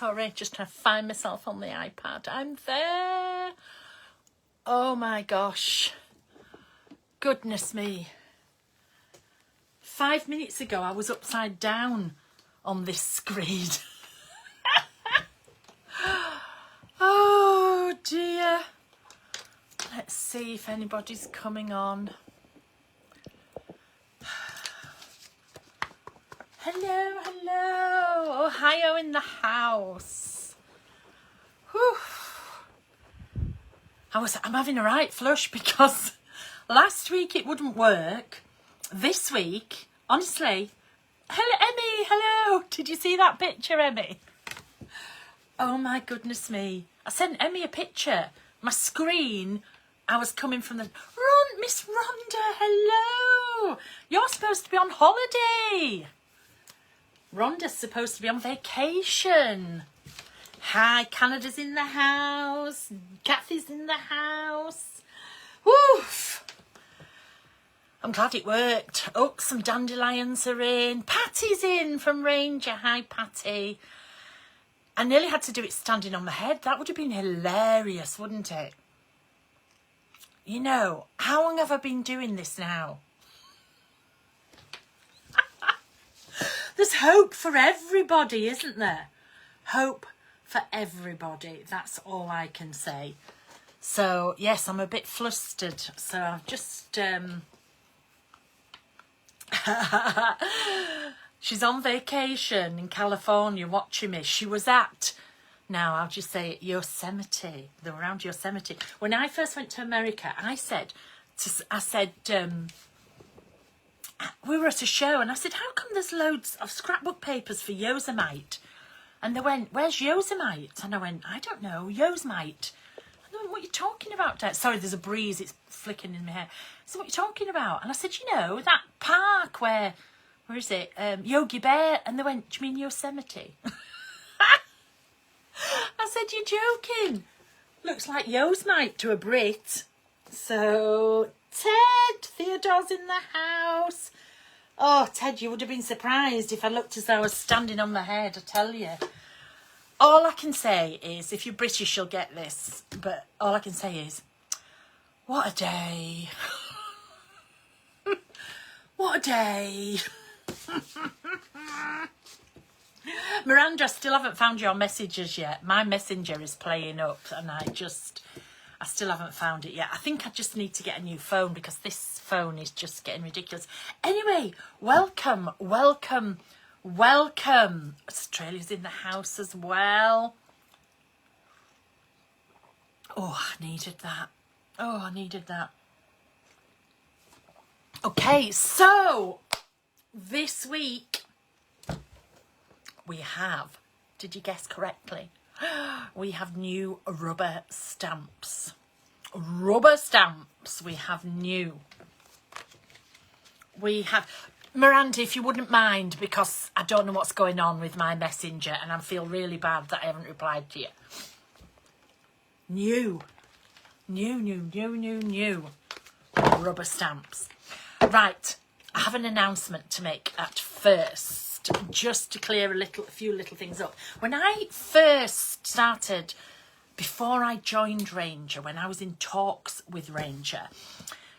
Sorry, just trying to find myself on the iPad. I'm there. Oh my gosh. Goodness me. 5 minutes ago, I was upside down on this screen. Oh dear. Let's see if anybody's coming on. Hello, hello. Ohio in the house. Whew. I'm having a right flush because last week it wouldn't work. This week, honestly. Hello, Emmy. Hello. Did you see that picture, Emmy? Oh my goodness me. I sent Emmy a picture. My screen, I was coming from the... Miss Rhonda, hello. You're supposed to be on holiday. Rhonda's supposed to be on vacation. Hi, Canada's in the house. Kathy's in the house. Woof. I'm glad it worked. Oh, some dandelions are in. Patty's in from Ranger. Hi, Patty. I nearly had to do it standing on my head. That would have been hilarious, wouldn't it? You know, how long have I been doing this now? There's hope for everybody, isn't there? Hope for everybody. That's all I can say. So, yes, I'm a bit flustered. So I've just... She's on vacation in California watching me. She was at... Now, I'll just say it, Yosemite. They were around Yosemite. When I first went to America, I said... we were at a show and I said, how come there's loads of scrapbook papers for Yosemite? And they went, where's Yosemite? And I went, I don't know, Yosemite. And they went, what are you talking about, Dad? Sorry, there's a breeze, it's flicking in my hair. So what are you talking about? And I said, you know, that park where is it? Yogi Bear. And they went, do you mean Yosemite? I said, you're joking. Looks like Yosemite to a Brit. So... Ted, Theodore's in the house. Oh, Ted, you would have been surprised if I looked as though I was standing on my head, I tell you. All I can say is, if you're British, you'll get this. But all I can say is, what a day. What a day. Miranda, I still haven't found your messages yet. My messenger is playing up and I still haven't found it yet. I think I just need to get a new phone because this phone is just getting ridiculous. Anyway, welcome, welcome, welcome. Australia's in the house as well. Oh, I needed that. Oh, I needed that. Okay, so this week we have, did you guess correctly? We have new rubber stamps. Rubber stamps. We have new. We have... Miranda, if you wouldn't mind, because I don't know what's going on with my messenger and I feel really bad that I haven't replied to you. New. New. Rubber stamps. Right. I have an announcement to make at first. Just to clear a few little things up. When I first started, before I joined Ranger, when I was in talks with Ranger,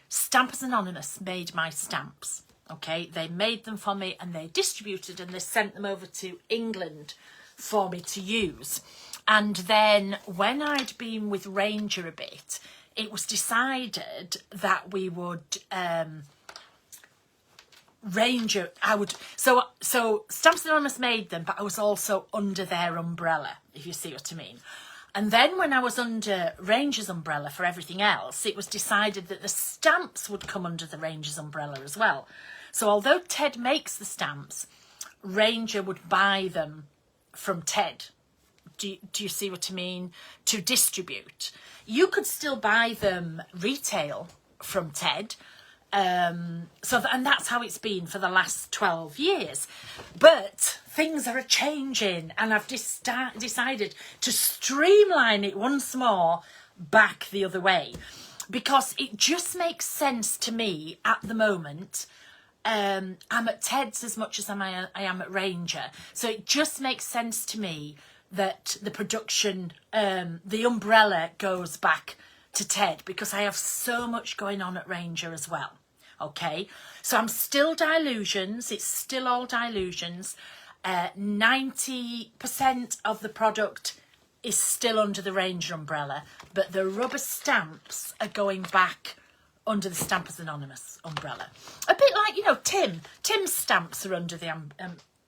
Stampers Anonymous made my stamps. Okay, they made them for me and they distributed and they sent them over to England for me to use. And then when I'd been with Ranger a bit, it was decided that we would... So Stamps Anonymous made them, but I was also under their umbrella, if you see what I mean. And then when I was under Ranger's umbrella for everything else, it was decided that the stamps would come under the Ranger's umbrella as well. So although Ted makes the stamps, Ranger would buy them from Ted. Do you see what I mean? To distribute. You could still buy them retail from Ted, and that's how it's been for the last 12 years. But things are changing and I've decided to streamline it once more back the other way, because it just makes sense to me at the moment. I'm at Ted's as much as I am at Ranger, so it just makes sense to me that the production, the umbrella goes back to Ted, because I have so much going on at Ranger as well. Okay, so I'm still Dylusions. It's still all Dylusions. 90% of the product is still under the Ranger umbrella, but the rubber stamps are going back under the Stampers Anonymous umbrella. A bit like, you know, Tim's stamps are under the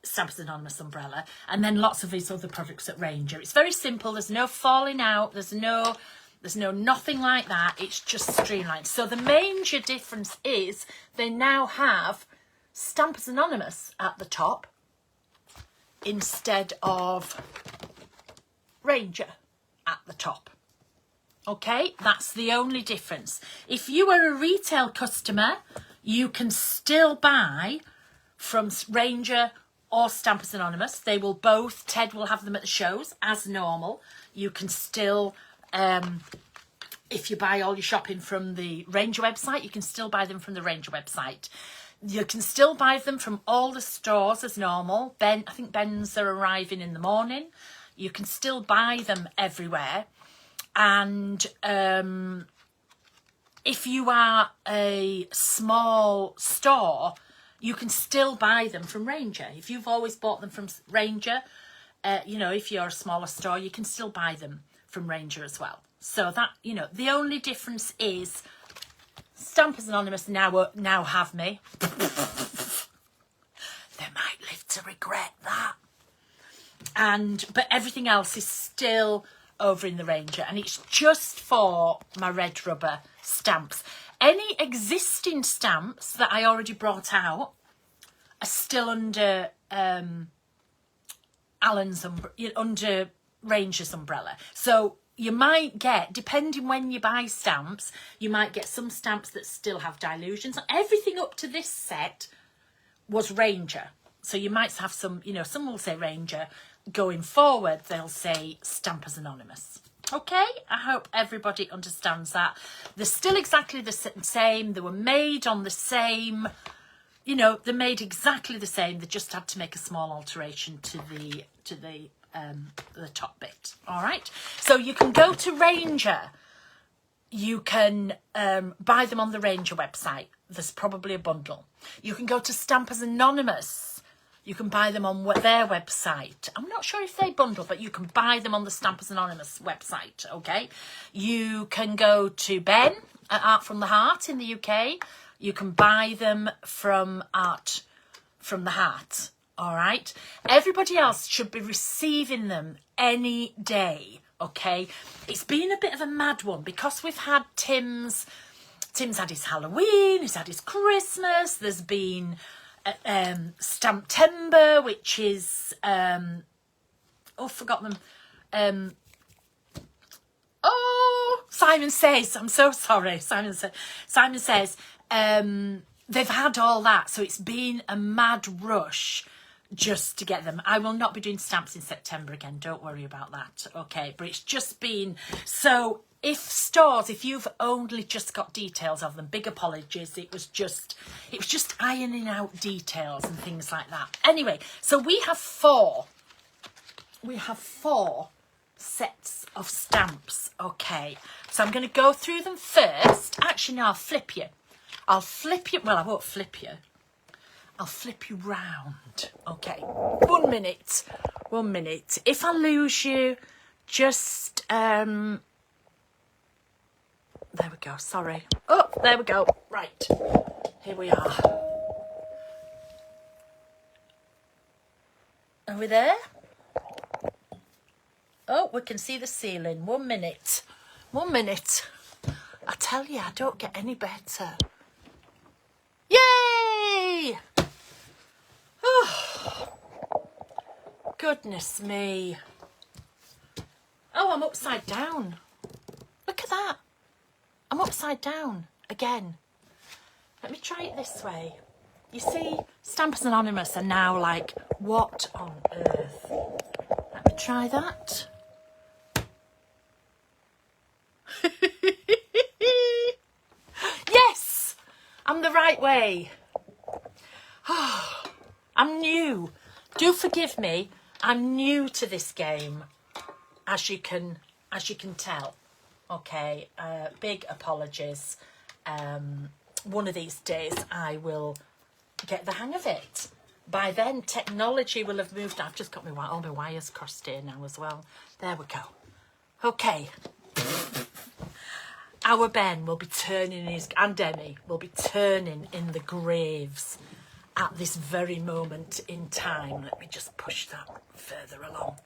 Stampers Anonymous umbrella, and then lots of his other products at Ranger. It's very simple. There's no falling out. There's no nothing like that. It's just streamlined. So the major difference is they now have Stampers Anonymous at the top instead of Ranger at the top. Okay, that's the only difference. If you are a retail customer, you can still buy from Ranger or Stampers Anonymous. They will both, Ted will have them at the shows as normal. You can still, if you buy all your shopping from the Ranger website, you can still buy them from the Ranger website. You can still buy them from all the stores as normal. I think Ben's are arriving in the morning. You can still buy them everywhere. And if you are a small store, you can still buy them from Ranger. If you've always bought them from Ranger, you know, if you're a smaller store, you can still buy them from Ranger as well. So that, you know, the only difference is Stampers Anonymous now have me. They might live to regret that. But everything else is still over in the Ranger, and it's just for my red rubber stamps. Any existing stamps that I already brought out are still under under Ranger's umbrella. So you might get, depending when you buy stamps, you might get some stamps that still have Dylusions. Everything up to this set was Ranger. So you might have some, you know, some will say Ranger. Going forward, they'll say Stampers Anonymous. Okay, I hope everybody understands that. They're still exactly the same. They were made on the same, you know, they're made exactly the same. They just had to make a small alteration to the top bit. All right, so you can go to Ranger. You can buy them on the Ranger website. There's probably a bundle. You can go to Stampers Anonymous. You can buy them on their website. I'm not sure if they bundle, but you can buy them on the Stampers Anonymous website, okay? You can go to Ben at Art from the Heart in the UK. You can buy them from Art from the Heart, all right? Everybody else should be receiving them any day, okay? It's been a bit of a mad one because we've had Tim's had his Halloween, he's had his Christmas, there's been Stamptember, which is forgot them. Simon Says, I'm so sorry. Simon Says they've had all that, so it's been a mad rush just to get them. I will not be doing stamps in September again, don't worry about that, okay? But it's just been, so if you've only just got details of them, big apologies. It was just ironing out details and things like that. Anyway, so we have four sets of stamps, okay? So I'm going to go through them first. Actually, no, I'll flip you. Well, I won't flip you. I'll flip you round. Okay, 1 minute. If I lose you, just there we go, sorry. Oh, there we go. Right, here we are. Are we there? Oh, we can see the ceiling. 1 minute. I tell you, I don't get any better. Yay! Oh, goodness me. Oh, I'm upside down. Look at that. I'm upside down again. Let me try it this way. You see, Stampers Anonymous are now like, what on earth? Let me try that. Yes! I'm the right way. I'm new. Do forgive me. I'm new to this game. as you can tell. Okay, big apologies. One of these days I will get the hang of it. By then technology will have moved. I've just got all my wires crossed here now as well. There we go. Okay. Our Ben will be turning and Emmy will be turning in the graves at this very moment in time. Let me just push that further along.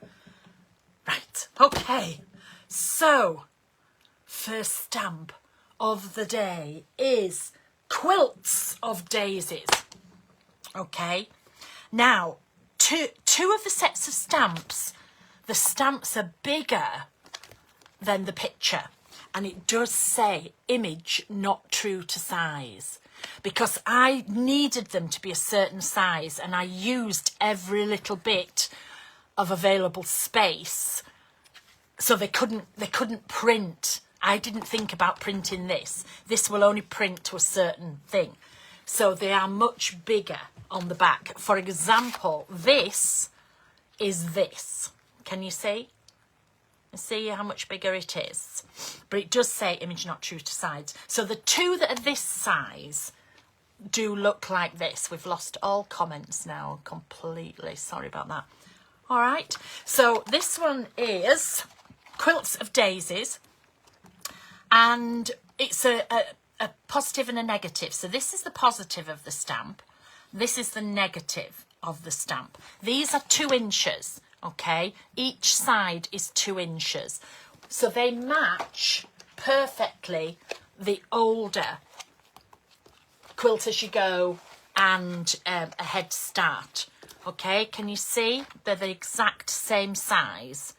Right, okay. So, first stamp of the day is Quilts of Daisies. Okay. Now, two of the sets of stamps, the stamps are bigger than the picture. And it does say image not true to size, because I needed them to be a certain size and I used every little bit of available space, so they couldn't print. I didn't think about printing this. This will only print to a certain thing. So they are much bigger on the back. For example, this is this. Can you see? See how much bigger it is, but it does say image not true to size. So the two that are this size do look like this. We've lost all comments now completely, sorry about that. All right, so this one is Quilts of Daisies, and it's a positive and a negative. So this is the positive of the stamp, this is the negative of the stamp. These are 2 inches. Okay, each side is 2 inches, so they match perfectly the older Quilt As You Go and a Head Start. Okay, can you see they're the exact same size?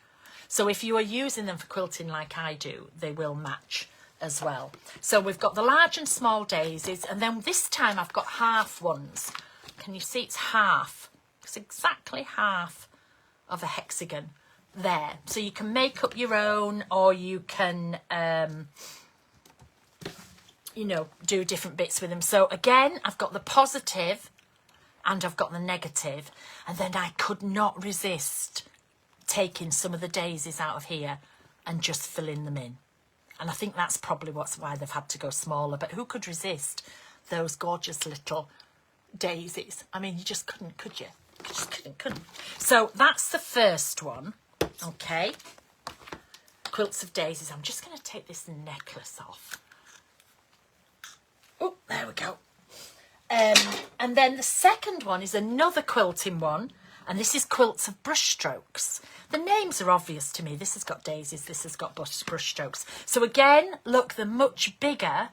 So if you are using them for quilting like I do, they will match as well. So we've got the large and small daisies, and then this time I've got half ones. Can you see it's half? It's exactly half of a hexagon there. So you can make up your own, or you can you know, do different bits with them. So again, I've got the positive and I've got the negative, and then I could not resist taking some of the daisies out of here and just filling them in. And I think that's probably why they've had to go smaller, but who could resist those gorgeous little daisies? I mean, you just couldn't, could you? Just couldn't. So that's the first one. Okay, Quilts of Daisies. I'm just going to take this necklace off. Oh, there we go. And then the second one is another quilting one, and this is Quilts of Brushstrokes. The names are obvious to me. This has got daisies, this has got brushstrokes. So again, look, they're much bigger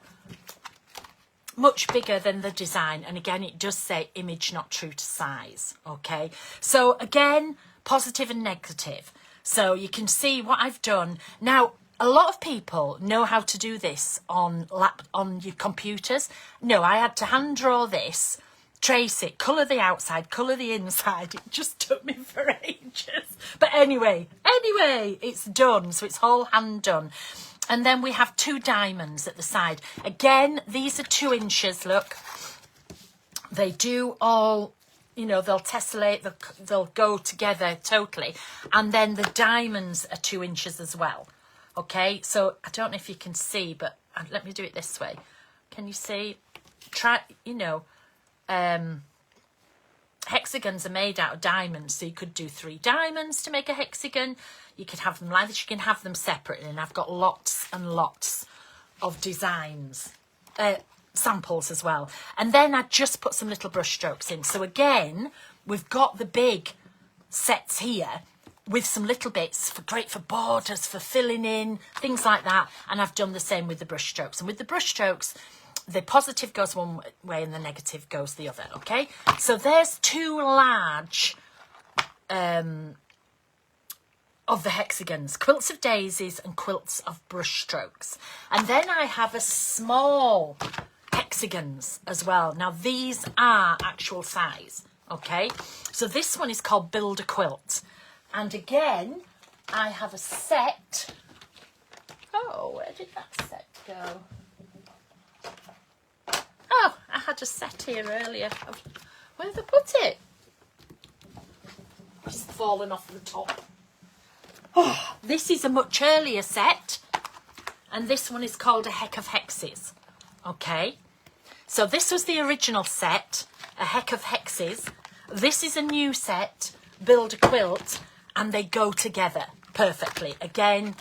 than the design, and again it does say image not true to size. Okay, so again, positive and negative. So you can see what I've done. Now, a lot of people know how to do this on your computers. No, I had to hand draw this, trace it, colour the outside, colour the inside. It just took me for ages. But anyway, it's done. So it's all hand done. And then we have 2 diamonds at the side. Again, these are 2 inches, look. They do all, you know, they'll tessellate, they'll go together totally. And then the diamonds are 2 inches as well. Okay, so I don't know if you can see, but let me do it this way. Can you see? Try, you know, hexagons are made out of diamonds, so you could do 3 diamonds to make a hexagon. You could have them like this, you can have them separately, and I've got lots and lots of designs, samples as well. And then I just put some little brush strokes in. So again, we've got the big sets here with some little bits, great for borders, for filling in, things like that. And I've done the same with the brush strokes. And with the brush strokes, the positive goes one way and the negative goes the other, okay? So there's 2 large of the hexagons, Quilts of Daisies and Quilts of Brushstrokes. And then I have a small hexagons as well. Now these are actual size, okay? So this one is called Build a Quilt. And again, I have a set. Oh, where did that set go? Oh, I had a set here earlier. Where did I put it? It's fallen off the top. Oh, this is a much earlier set, and this one is called A Heck of Hexes. Okay, so this was the original set, A Heck of Hexes. This is a new set, Build a Quilt, and they go together perfectly. Again,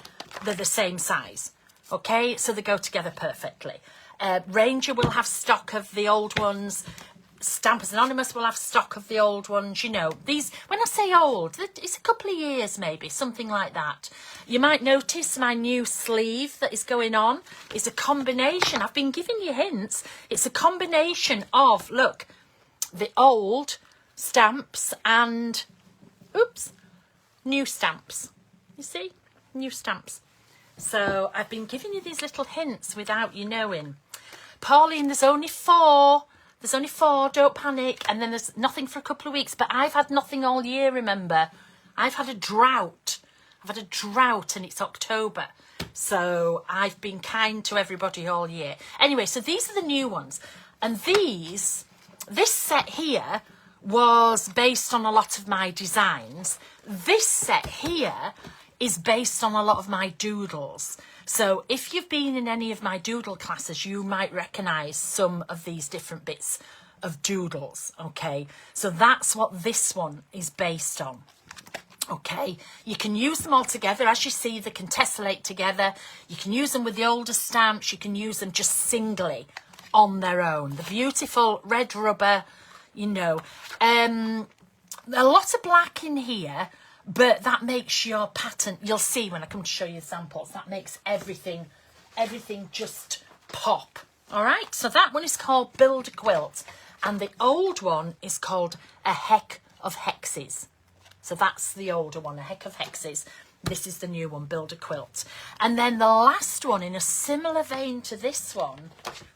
they're the same size. Okay, so they go together perfectly. Ranger will have stock of the old ones. Stampers Anonymous will have stock of the old ones. You know, these, when I say old, it's a couple of years maybe, something like that. You might notice my new sleeve that is going on is a combination. I've been giving you hints. It's a combination of, look, the old stamps and, oops, new stamps. You see? New stamps. So I've been giving you these little hints without you knowing. Pauline, there's only 4. There's only 4, don't panic. And then there's nothing for a couple of weeks. But I've had nothing all year, remember. I've had a drought. I've had a drought and it's October. So I've been kind to everybody all year. Anyway, so these are the new ones. And this set here was based on a lot of my designs. This set here is based on a lot of my doodles. So if you've been in any of my doodle classes, you might recognise some of these different bits of doodles, okay? So that's what this one is based on, okay? You can use them all together. As you see, they can tessellate together. You can use them with the older stamps. You can use them just singly on their own. The beautiful red rubber, you know. A lot of black in here, but that makes your pattern, you'll see when I come to show you samples, that makes everything just pop. All right, so that one is called Build a Quilt, and the old one is called A Heck of Hexes. So that's the older one, A Heck of Hexes. This is the new one, Build a Quilt. And then the last one, in a similar vein to this one,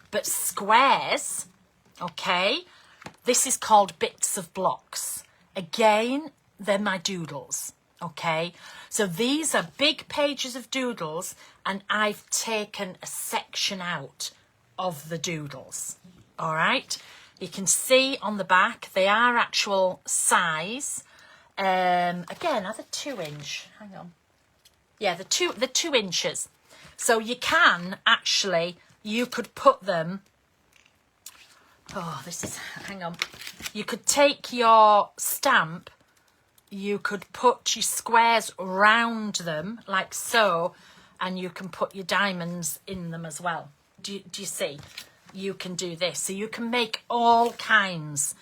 but squares, okay, this is called Bits of Blocks. Again, they're my doodles, okay? So these are big pages of doodles, and I've taken a section out of the doodles, all right? You can see on the back, they are actual size. Again, are they 2-inch? Hang on. Yeah, the 2 inches. So you can actually, you could put them, oh, this is, hang on. You could take your stamp, you could put your squares round them like so, and you can put your diamonds in them as well. Do you see? You can do this. So you can make all kinds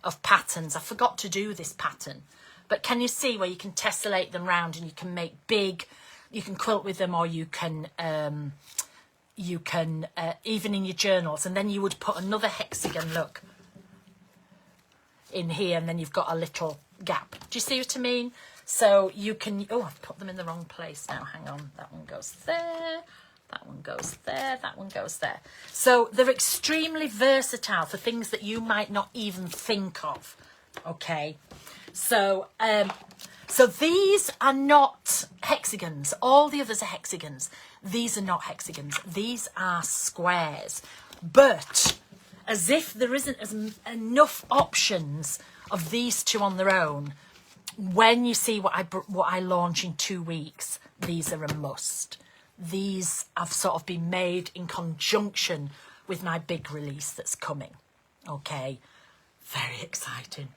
of patterns. I forgot to do this pattern. But can you see where you can tessellate them round and you can make big, you can quilt with them, or you can even in your journals. And then you would put another hexagon, look, in here, and then you've got a little gap. Do you see what I mean? So you can, oh, I've put them in the wrong place now. Hang on, that one goes there, that one goes there, that one goes there. So they're extremely versatile for things that you might not even think of, okay? So, so these are not hexagons. All the others are hexagons. These are not hexagons. These are squares. But as if there isn't enough options of these two on their own, when you see what I launch in 2 weeks, these are a must. These have sort of been made in conjunction with my big release that's coming. Okay, very exciting.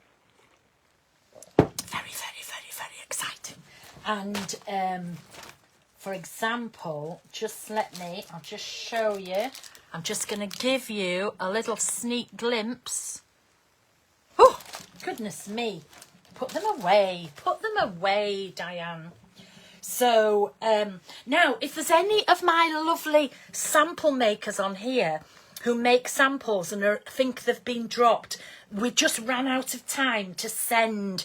Very, very, very, very exciting. And for example, I'll just show you. I'm just going to give you a little sneak glimpse. Oh, goodness me. Put them away, Diane. So now, if there's any of my lovely sample makers on here who make samples and think they've been dropped, we just ran out of time to send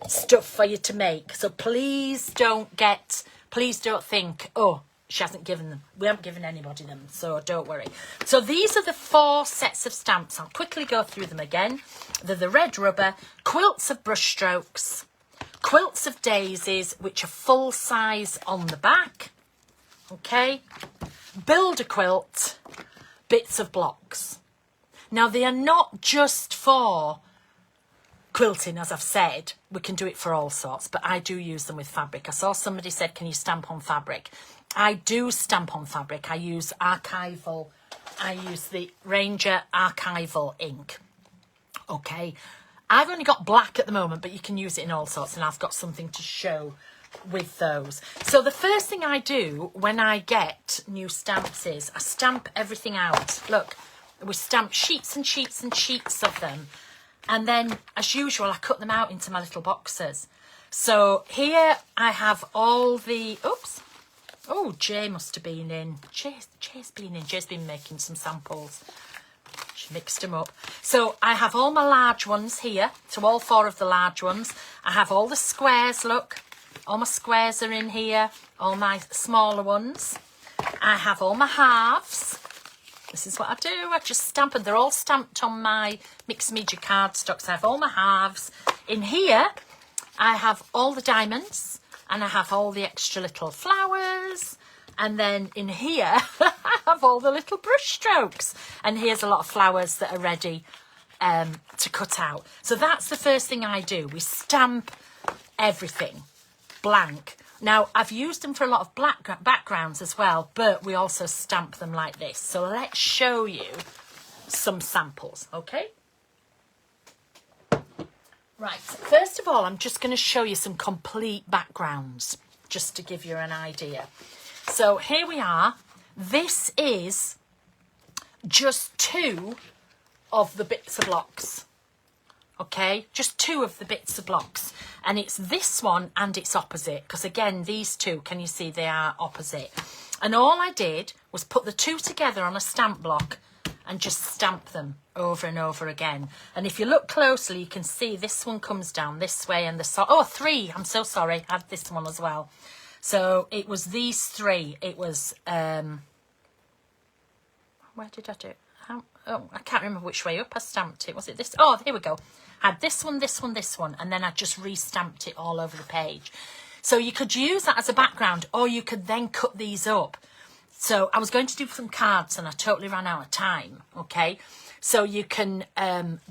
stuff for you to make. So please don't think, oh, she hasn't given them. We haven't given anybody them, so don't worry. So these are the 4 sets of stamps. I'll quickly go through them again. They're the red rubber, quilts of brushstrokes, quilts of daisies, which are full size on the back. Okay. Build a quilt, bits of blocks. Now, they are not just for quilting, as I've said, we can do it for all sorts, but I do use them with fabric. I saw somebody said, can you stamp on fabric? I do stamp on fabric. I use the Ranger Archival ink. Okay, I've only got black at the moment, but you can use it in all sorts, and I've got something to show with those. So the first thing I do when I get new stamps is I stamp everything out. Look, we stamp sheets and sheets and sheets of them, and then as usual I cut them out into my little boxes. So here I have all the, oops, oh, Jay must have been in. Jay's been in. Jay's been making some samples. She mixed them up. So I have all my large ones here. So all 4 of the large ones. I have all the squares, look. All my squares are in here. All my smaller ones. I have all my halves. This is what I do. I just stamp them. They're all stamped on my mixed media cardstock. So I have all my halves. In here, I have all the diamonds. And I have all the extra little flowers. And then in here, I have all the little brush strokes. And here's a lot of flowers that are ready to cut out. So that's the first thing I do. We stamp everything blank. Now, I've used them for a lot of black backgrounds as well, but we also stamp them like this. So let's show you some samples, okay? Right, first of all, I'm just going to show you some complete backgrounds, just to give you an idea. So here we are. This is just 2 of the bits of blocks. Okay, just 2 of the bits of blocks. And it's this one and its opposite, because again, these 2, can you see they are opposite? And all I did was put the 2 together on a stamp block and just stamp them over and over again. And if you look closely, you can see this one comes down this way and the 3, I'm so sorry, I had this one as well. So it was these 3. It was, where did I do it? Oh, I can't remember which way up I stamped it. Was it this? Oh, here we go. I had this one, this one, this one, and then I just re-stamped it all over the page. So you could use that as a background, or you could then cut these up. So I was going to do some cards and I totally ran out of time, okay? So you can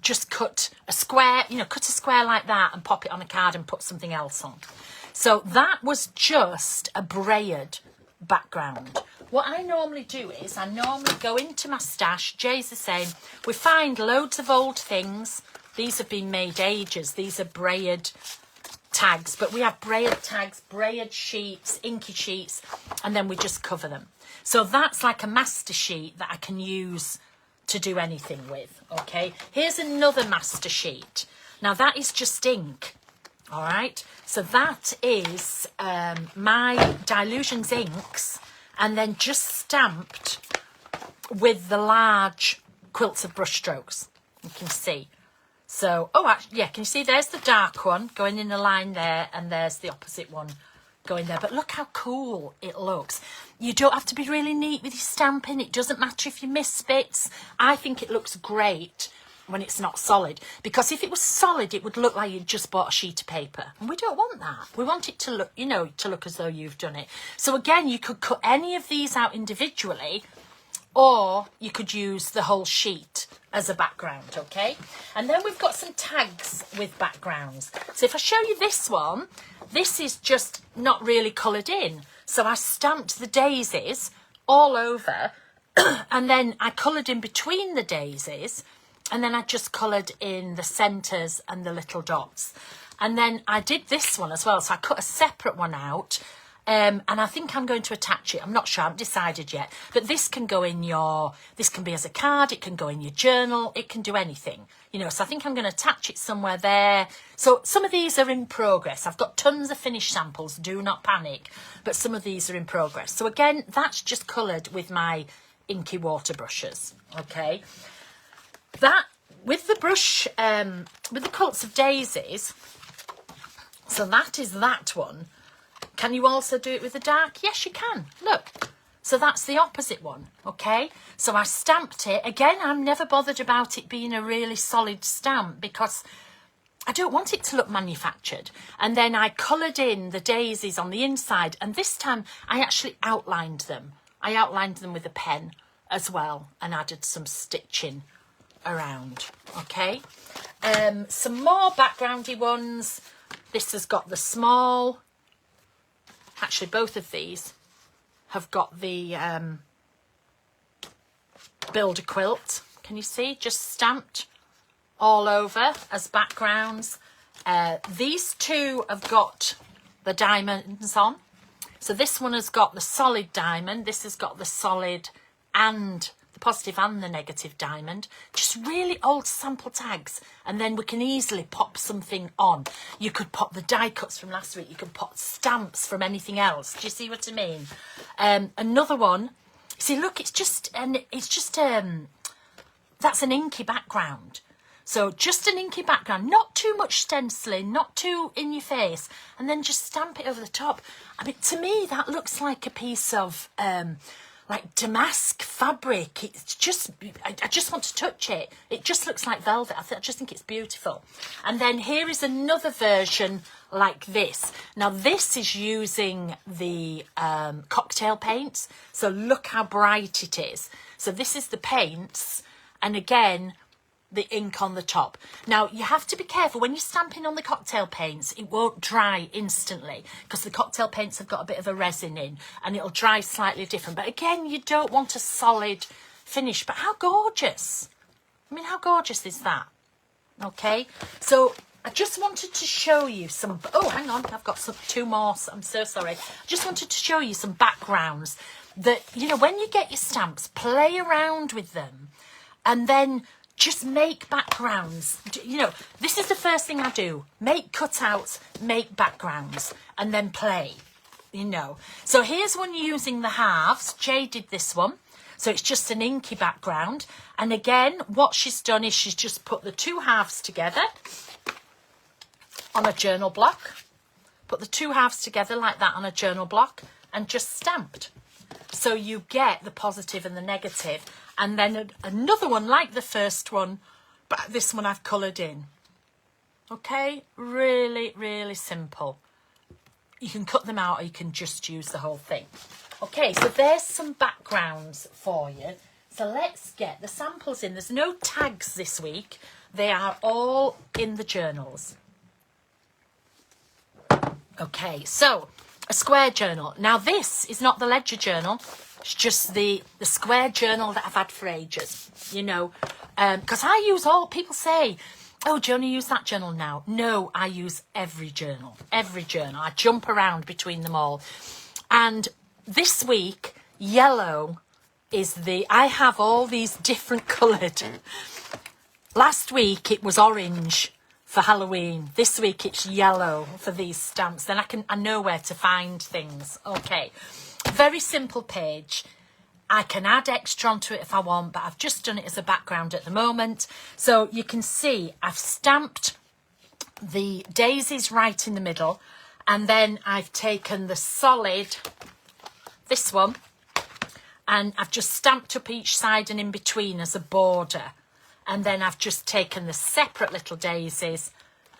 just cut a square, cut a square like that and pop it on a card and put something else on. So that was just a braid background. What I normally do is I normally go into my stash. Jay's the same. We find loads of old things. These have been made ages. These are braid tags, but we have braid tags, braid sheets, inky sheets, and then we just cover them. So that's like a master sheet that I can use to do anything with, okay? Here's another master sheet. Now that is just ink, all right? So that is my Dylusions inks, and then just stamped with the large quilts of brush strokes, you can see. So, oh, actually, yeah, can you see there's the dark one going in a line there, and there's the opposite one going there. But look how cool it looks. You don't have to be really neat with your stamping. It doesn't matter if you miss bits. I think it looks great when it's not solid, because if it was solid, it would look like you just bought a sheet of paper, and we don't want that. We want it to look, to look as though you've done it. So again, you could cut any of these out individually, or you could use the whole sheet as a background, okay? And then we've got some tags with backgrounds. So if I show you this one, this is just not really coloured in. So I stamped the daisies all over, and then I coloured in between the daisies, and then I just coloured in the centres and the little dots. And then I did this one as well, so I cut a separate one out, and I think I'm going to attach it. I'm not sure, I haven't decided yet. But this can go in this can be as a card, it can go in your journal, it can do anything. So I think I'm going to attach it somewhere there. So some of these are in progress. I've got tons of finished samples, do not panic. But some of these are in progress. So again, that's just coloured with my inky water brushes, okay? That, with the brush, with the Quilts of Daisies, so that is that one. Can you also do it with the dark? Yes, you can. Look. So that's the opposite one, okay? So I stamped it. Again, I'm never bothered about it being a really solid stamp, because I don't want it to look manufactured. And then I coloured in the daisies on the inside, and this time I actually outlined them. I outlined them with a pen as well, and added some stitching around, okay? Some more backgroundy ones. This has got the small. Actually, both of these have got the builder quilt. Can you see? Just stamped all over as backgrounds. These two have got the diamonds on. So this one has got the solid diamond. This has got the solid and the positive and the negative diamond. Just really old sample tags. And then we can easily pop something on. You could pop the die cuts from last week. You could pop stamps from anything else. Do you see what I mean? Another one. See, look, that's an inky background. So just an inky background, not too much stenciling, not too in your face, and then just stamp it over the top. I mean, to me, that looks like a piece of like damask fabric. It's just, I just want to touch it. It just looks like velvet. I just think it's beautiful. And then here is another version like this. Now this is using the cocktail paints. So look how bright it is. So this is the paints, and again, the ink on the top. Now you have to be careful when you're stamping on the cocktail paints. It won't dry instantly because the cocktail paints have got a bit of a resin in, and it'll dry slightly different. But again, you don't want a solid finish. But how gorgeous! I mean, how gorgeous is that? Okay, so I just wanted to show you some. Oh, hang on, I've got two more. I'm so sorry. I just wanted to show you some backgrounds that, you know, when you get your stamps, play around with them, and then just make backgrounds. You know, this is the first thing I do. Make cutouts, make backgrounds, and then play, you know. So here's one using the halves. Jay did this one. So it's just an inky background. And again, what she's done is she's just put the two halves together on a journal block. Put the two halves together like that on a journal block and just stamped. So you get the positive and the negative. And then another one like the first one, but this one I've coloured in. Okay, really, really simple. You can cut them out or you can just use the whole thing. Okay, so there's some backgrounds for you. So let's get the samples in. There's no tags this week. They are all in the journals. Okay, so a square journal. Now this is not the ledger journal. It's just the square journal that I've had for ages, you know, because I use all, people say, oh, do you only use that journal now? No, I use every journal. I jump around between them all. And this week, yellow is I have all these different coloured. Last week it was orange for Halloween. This week it's yellow for these stamps. Then I know where to find things. Okay. Very simple page. I can add extra onto it if I want, but I've just done it as a background at the moment. So you can see I've stamped the daisies right in the middle, and then I've taken the solid, this one, and I've just stamped up each side and in between as a border. And then I've just taken the separate little daisies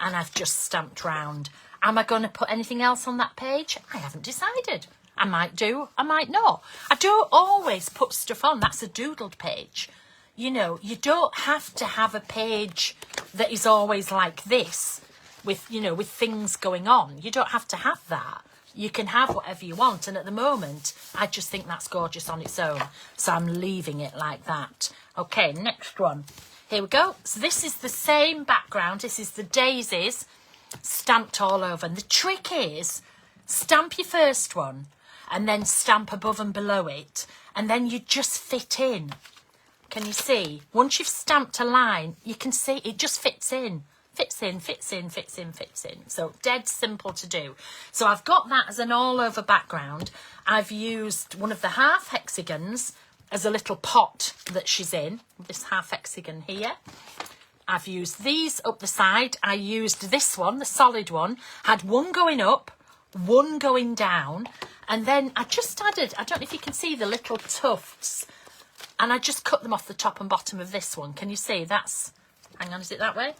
and I've just stamped round. Am I going to put anything else on that page? I haven't decided. I might do, I might not. I don't always put stuff on. That's a doodled page. You know, you don't have to have a page that is always like this with, you know, with things going on. You don't have to have that. You can have whatever you want. And at the moment, I just think that's gorgeous on its own. So I'm leaving it like that. Okay, next one. Here we go. So this is the same background. This is the daisies stamped all over. And the trick is stamp your first one and then stamp above and below it. And then you just fit in. Can you see? Once you've stamped a line, you can see it just fits in. Fits in, fits in, fits in, fits in. So dead simple to do. So I've got that as an all over background. I've used one of the half hexagons as a little pot that she's in. This half hexagon here. I've used these up the side. I used this one, the solid one. Had one going up, one going down. And then I just added, I don't know if you can see the little tufts. And I just cut them off the top and bottom of this one. Can you see? That's, hang on, is it that way?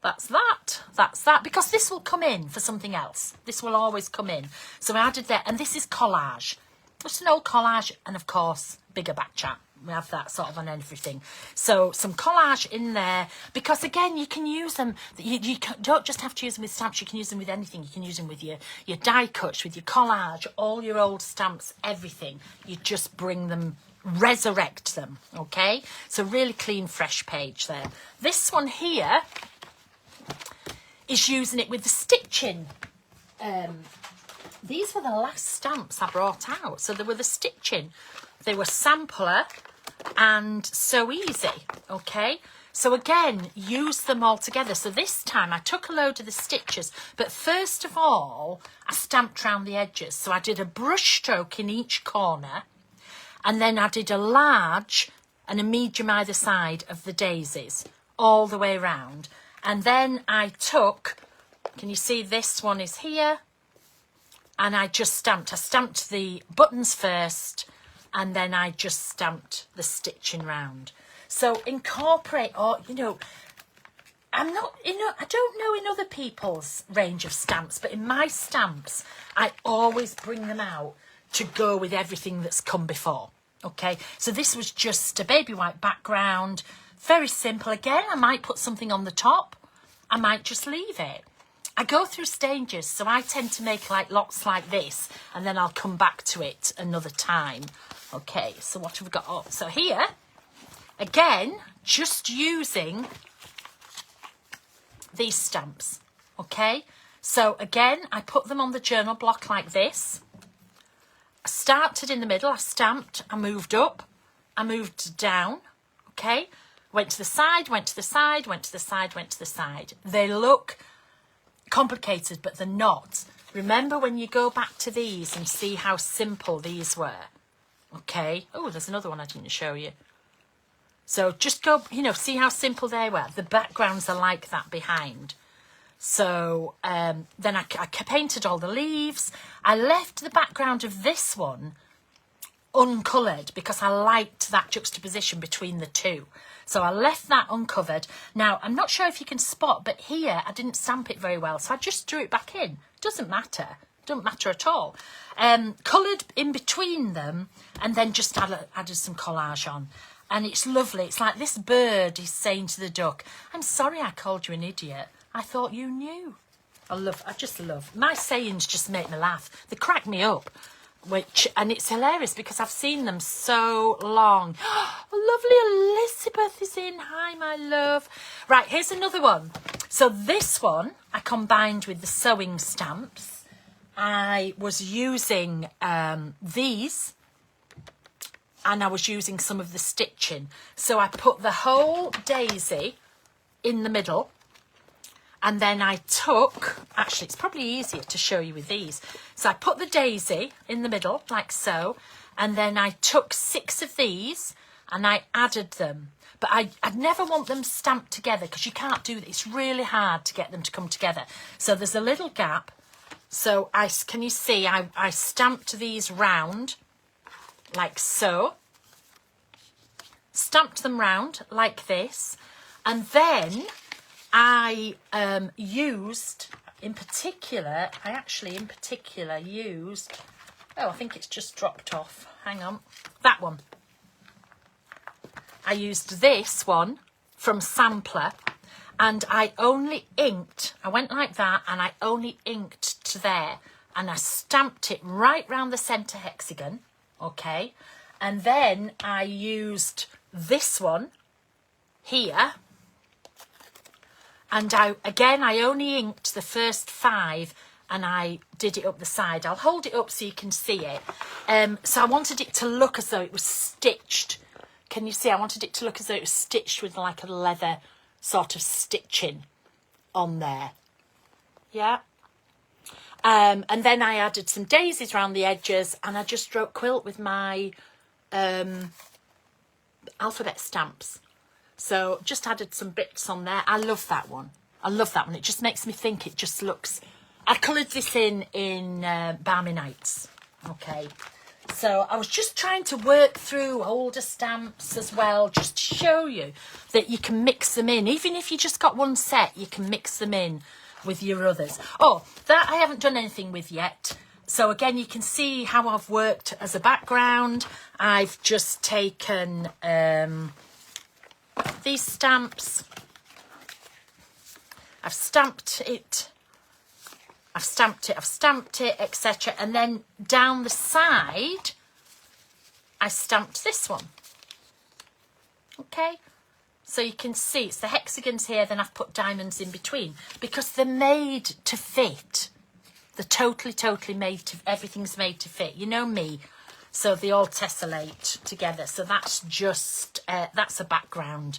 That's that, because this will come in for something else. This will always come in. So I added that, and this is collage. Just an old collage, and of course, bigger back chat. we have that sort of on everything. So some collage in there, because again, you can use them. You don't just have to use them with stamps. You can use them with anything. You can use them with your die cuts, with your collage, all your old stamps, everything. You just bring them, resurrect them. Okay, so really clean, fresh page there. This one here is using it with the stitching. These were the last stamps I brought out. So they were the stitching. They were Sampler and So Easy. Okay. So again, use them all together. So this time I took a load of the stitches, but first of all, I stamped around the edges. So I did a brush stroke in each corner, and then I did a large and a medium either side of the daisies all the way around. And then I took, can you see this one is here? And I just stamped. I stamped the buttons first, and then I just stamped the stitching round. So incorporate, or I don't know in other people's range of stamps, but in my stamps, I always bring them out to go with everything that's come before. Okay, so this was just a baby white background, very simple. Again, I might put something on the top. I might just leave it. I go through stages, so I tend to make like lots like this, and then I'll come back to it another time. Okay, so what have we got up? So here, again, just using these stamps. Okay, so again, I put them on the journal block like this. I started in the middle, I stamped, I moved up, I moved down. Okay, went to the side, went to the side, went to the side, went to the side. They look complicated, but they're not. Remember when you go back to these and see how simple these were. Okay. Oh, there's another one I didn't show you. So just go, see how simple they were. The backgrounds are like that behind. So then I painted all the leaves. I left the background of this one uncoloured because I liked that juxtaposition between the two. So I left that uncovered. Now, I'm not sure if you can spot, but here I didn't stamp it very well, so I just drew it back in. Doesn't matter. Doesn't matter at all. Coloured in between them, and then just added some collage on. And it's lovely. It's like this bird is saying to the duck, I'm sorry I called you an idiot. I thought you knew. I just love. My sayings just make me laugh. They crack me up. And it's hilarious because I've seen them so long. Lovely Elizabeth is in. Hi, my love. Right, here's another one. So this one I combined with the sewing stamps. I was using these, and I was using some of the stitching. So I put the whole daisy in the middle. And then I took, actually it's probably easier to show you with these. So I put the daisy in the middle, like so. And then I took 6 of these and I added them. But I'd never want them stamped together because you can't do that. It's really hard to get them to come together. So there's a little gap. So can you see, I stamped these round, like so. Stamped them round, like this. And then I used, in particular, used, oh, I think it's just dropped off. Hang on. That one. I used this one from Sampler, and I only inked, I went like that, and I only inked to there, and I stamped it right round the centre hexagon, okay? And then I used this one here, and I only inked the first 5 and I did it up the side. I'll hold it up so you can see it. So I wanted it to look as though it was stitched. Can you see? I wanted it to look as though it was stitched with like a leather sort of stitching on there. Yeah. And then I added some daisies around the edges, and I just wrote quilt with my alphabet stamps. So just added some bits on there. I love that one. I love that one. It just makes me think. It just looks. I coloured this in Balmy Nights. Okay. So I was just trying to work through older stamps as well, just to show you that you can mix them in. Even if you just got one set, you can mix them in with your others. Oh, that I haven't done anything with yet. So again, you can see how I've worked as a background. I've just taken these stamps. I've stamped it, etc. And then down the side, I stamped this one. Okay, so you can see it's the hexagons here, then I've put diamonds in between because they're made to fit. They're totally made to, everything's made to fit. You know me, so they all tessellate together. So that's just, that's a background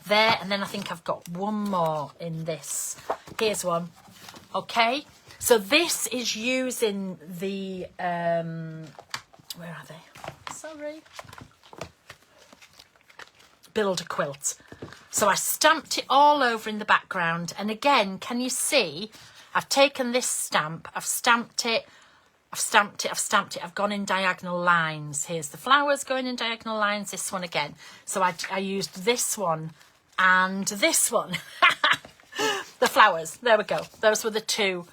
there. And then I think I've got one more in this. Here's one. Okay, so this is using the, where are they? Sorry. Build a quilt. So I stamped it all over in the background. And again, can you see, I've taken this stamp, I've stamped it, I've gone in diagonal lines. Here's the flowers going in diagonal lines, this one again. So I used this one and this one. The flowers, there we go. Those were the two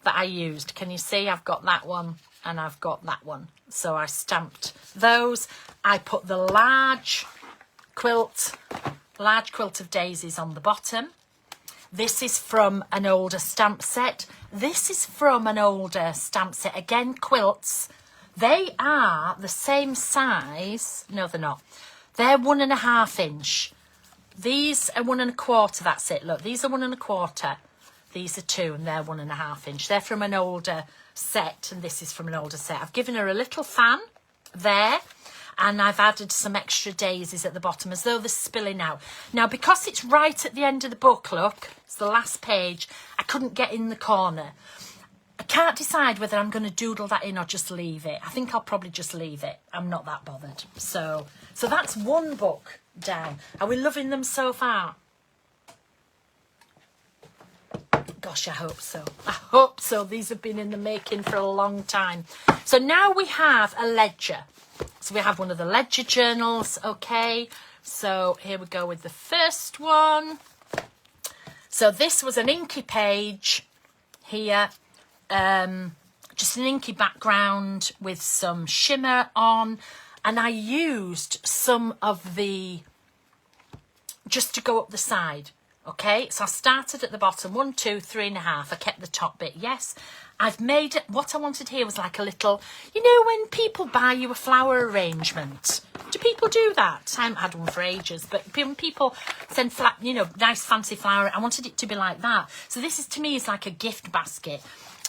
that I used. Can you see? I've got that one and I've got that one. So I stamped those. I put the large quilt of daisies on the bottom. This is from an older stamp set. This is from an older stamp set. Again, quilts. They are the same size. No, they're not. They're 1.5 inch. These are 1 1/4. That's it. Look, these are 1 1/4. These are 2 and they're 1.5 inch. They're from an older set and this is from an older set. I've given her a little fan there. And I've added some extra daisies at the bottom as though they're spilling out. Now, because it's right at the end of the book, look, it's the last page, I couldn't get in the corner. I can't decide whether I'm going to doodle that in or just leave it. I think I'll probably just leave it. I'm not that bothered. So that's one book down. Are we loving them so far? Gosh, I hope so. I hope so. These have been in the making for a long time. So now we have a ledger. So we have one of the ledger journals, okay. So here we go with the first one. So this was an inky page here, just an inky background with some shimmer on. And I used some of the, just to go up the side, okay. So I started at the bottom, 1, 2, 3.5. I kept the top bit, yes. I've made it, what I wanted here was like a little, you know when people buy you a flower arrangement? Do people do that? I haven't had one for ages, but when people send, you know, nice fancy flower, I wanted it to be like that. So this is, to me, is like a gift basket.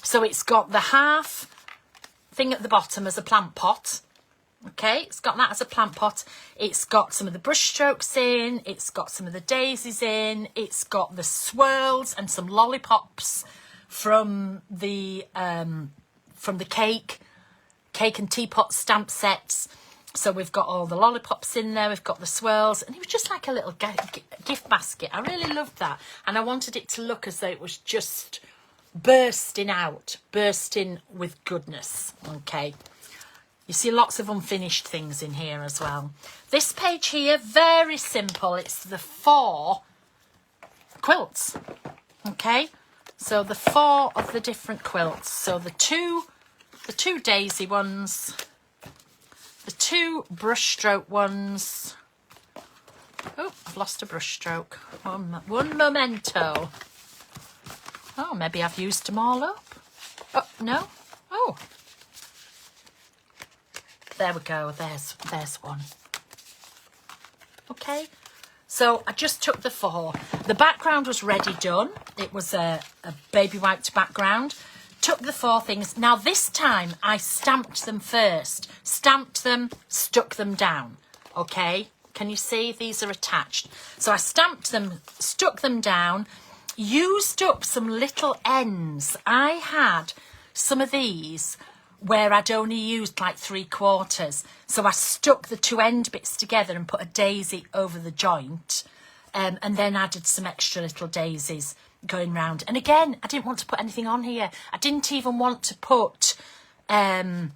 So it's got the half thing at the bottom as a plant pot. Okay, it's got that as a plant pot. It's got some of the brush strokes in. It's got some of the daisies in. It's got the swirls and some lollipops from the cake and teapot stamp sets. So we've got all the lollipops in there, we've got the swirls, and it was just like a little gift basket. I really loved that, and I wanted it to look as though it was just bursting out, bursting with goodness. Okay, you see lots of unfinished things in here as well. This page here, very simple. It's the 4 quilts. Okay, so the 4 of the different quilts. So the two daisy ones, the 2 brushstroke ones. Oh, I've lost a brushstroke. One memento. Oh, maybe I've used them all up. Oh, no. Oh. There we go. There's one. Okay. So I just took the 4. The background was ready done. It was a baby wiped background. Took the 4 things. Now this time I stamped them first. Stamped them, stuck them down. Okay, can you see? These are attached. So I stamped them, stuck them down, used up some little ends. I had some of these where I'd only used like 3/4. So I stuck the 2 end bits together and put a daisy over the joint, and then added some extra little daisies going round. And again, I didn't want to put anything on here. I didn't even want to put a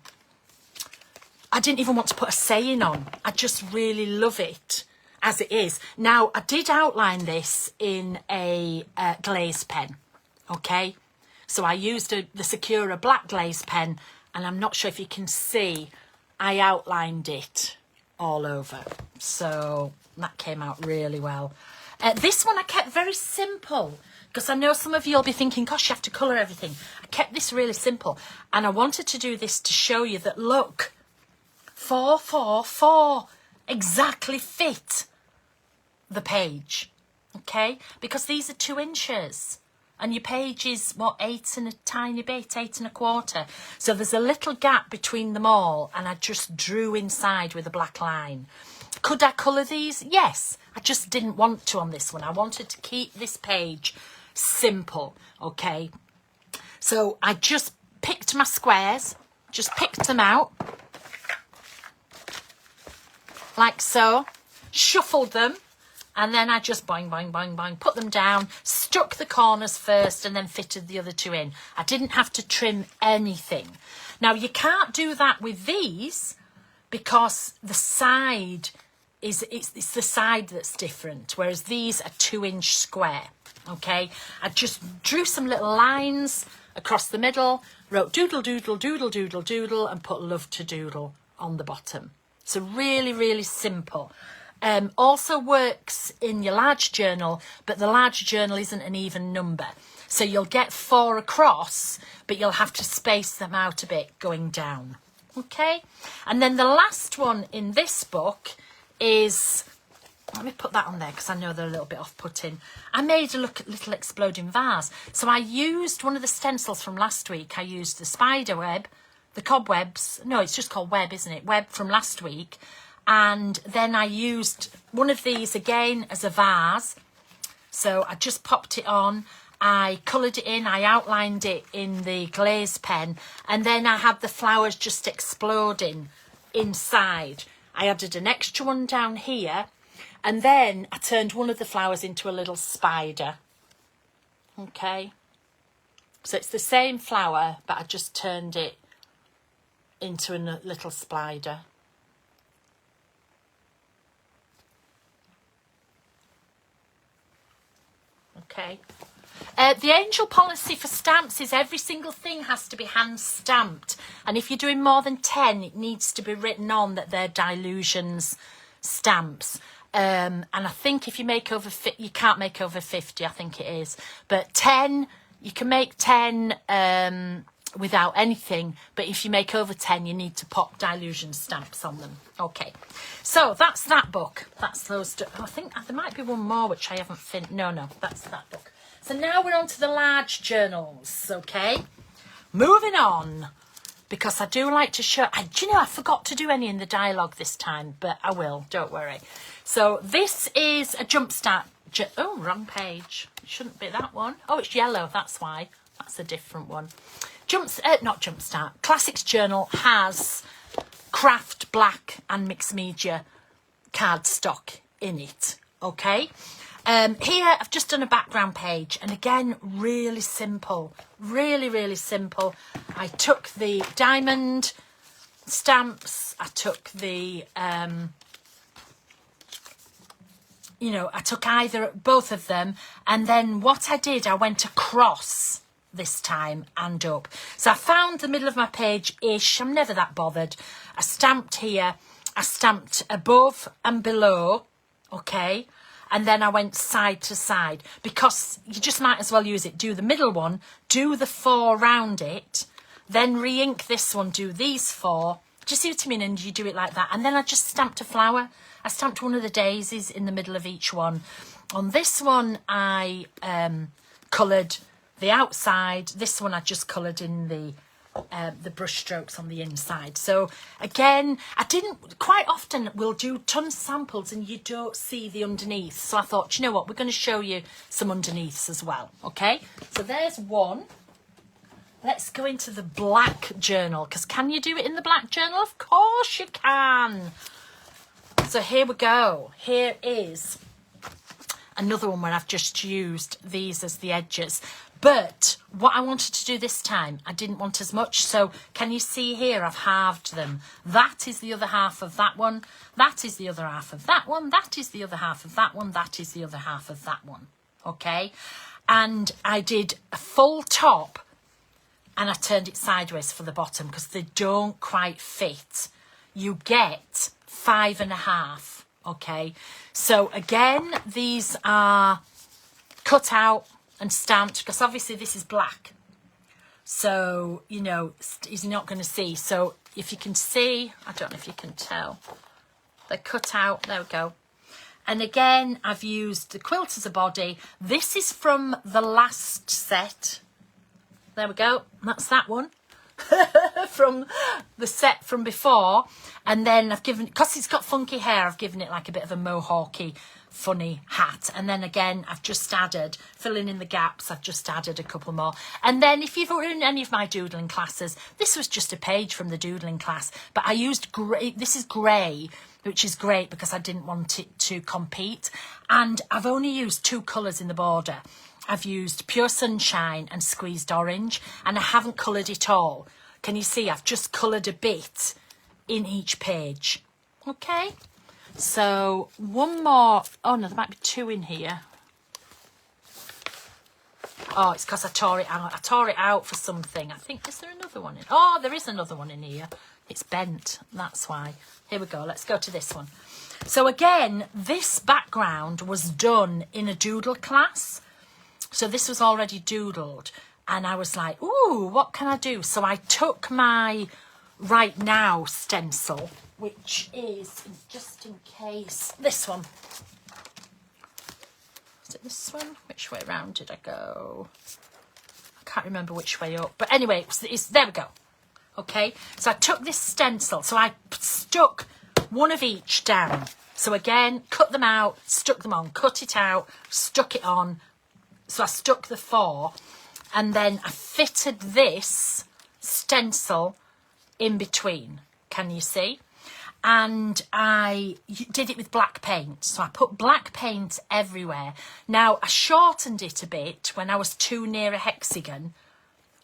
saying on. I just really love it as it is. Now, I did outline this in a glaze pen, okay? So I used the Sakura black glaze pen and I'm not sure if you can see, I outlined it all over. So that came out really well. This one I kept very simple, because I know some of you will be thinking, gosh, you have to colour everything. I kept this really simple, and I wanted to do this to show you that, look, 4, 4, 4 exactly fit the page, okay? Because these are 2 inches, and your page is, what, 8 and a tiny bit, 8 and a quarter. So there's a little gap between them all, and I just drew inside with a black line. Could I colour these? Yes. I just didn't want to on this one. I wanted to keep this page simple, okay? So I just picked my squares, just picked them out, like so, shuffled them, and then I just boing, boing, boing, boing, put them down, stuck the corners first, and then fitted the other 2 in. I didn't have to trim anything. Now, you can't do that with these, because the side is, it's the side that's different, whereas these are 2-inch square, okay? I just drew some little lines across the middle, wrote doodle, doodle, doodle, doodle, doodle, and put love to doodle on the bottom. So really, really simple. Also works in your large journal, but the large journal isn't an even number. So you'll get 4 across, but you'll have to space them out a bit going down. Okay? And then the last one in this book is, let me put that on there because I know they're a little bit off-putting. I made a little exploding vase. So I used one of the stencils from last week. I used the spider web, the cobwebs. No, it's just called web, isn't it? Web from last week. And then I used one of these again as a vase. So I just popped it on. I coloured it in. I outlined it in the glaze pen. And then I had the flowers just exploding inside. I added an extra one down here. And then I turned one of the flowers into a little spider. Okay. So it's the same flower, but I just turned it into a little spider. Okay. The angel policy for stamps is every single thing has to be hand stamped, and if you're doing more than 10, it needs to be written on that they're Dylusions stamps. And I think if you make over, you can't make over 50, I think it is, but 10, you can make 10 without anything, but if you make over 10, you need to pop Dylusion stamps on them. Okay, so that's that book. That's those. I think there might be one more which I haven't finished. No, that's that book. So now we're on to the large journals. Okay, moving on, because I do like to show. Do you know, I forgot to do any in the dialogue this time, but I will. Don't worry. So this is a jumpstart. Oh, wrong page. It shouldn't be that one. Oh, it's yellow. That's why. That's a different one. Not Jumpstart. Classics Journal has craft, black and mixed media cardstock in it. Okay. Here I've just done a background page, and again, really simple. Really, really simple. I took the diamond stamps. I took the I took both of them, and then what I did, I went across this time and up. So I found the middle of my page-ish. I'm never that bothered. I stamped here. I stamped above and below, okay? And then I went side to side, because you just might as well use it. Do the middle one, do the 4 round it, then re-ink this one, do these 4. Do you see what I mean? And you do it like that. And then I just stamped a flower. I stamped one of the daisies in the middle of each one. On this one, I coloured the outside. This one I just coloured in the brush strokes on the inside. So again, quite often we'll do tons of samples and you don't see the underneath. So I thought, you know what, we're going to show you some underneaths as well. Okay, so there's one. Let's go into the black journal, because can you do it in the black journal? Of course you can. So here we go. Here is another one where I've just used these as the edges. But what I wanted to do this time, I didn't want as much. So can you see here, I've halved them. That is the other half of that one. That is the other half of that one. That is the other half of that one. That is the other half of that one. Okay. And I did a full top and I turned it sideways for the bottom because they don't quite fit. You get 5.5, okay? So again, these are cut out and stamped because obviously this is black. So, you know, he's not going to see. So if you can see, I don't know if you can tell, they're cut out. There we go. And again, I've used the quilt as a body. This is from the last set. There we go. That's that one. From the set from before. And then I've given, because it's got funky hair, I've given it like a bit of a mohawky, funny hat. And then again, I've just added, filling in the gaps, I've just added a couple more. And then if you've in any of my doodling classes, this was just a page from the doodling class, but I used grey. This is grey, which is great because I didn't want it to compete. And I've only used 2 colours in the border. I've used Pure Sunshine and Squeezed Orange, and I haven't coloured it all. Can you see? I've just coloured a bit in each page. Okay, so one more. Oh no, there might be 2 in here. Oh, it's because I tore it out. I tore it out for something. I think, is there another one in? Oh, there is another one in here. It's bent, that's why. Here we go, let's go to this one. So again, this background was done in a doodle class. So this was already doodled, and I was like, ooh, what can I do? So I took my Right Now stencil, which is, just in case, this one. Is it this one? Which way around did I go? I can't remember which way up. But anyway, there we go. Okay, so I took this stencil. So I stuck one of each down. So again, cut them out, stuck them on, cut it out, stuck it on. So I stuck the 4, and then I fitted this stencil in between. Can you see? And I did it with black paint. So I put black paint everywhere. Now, I shortened it a bit when I was too near a hexagon.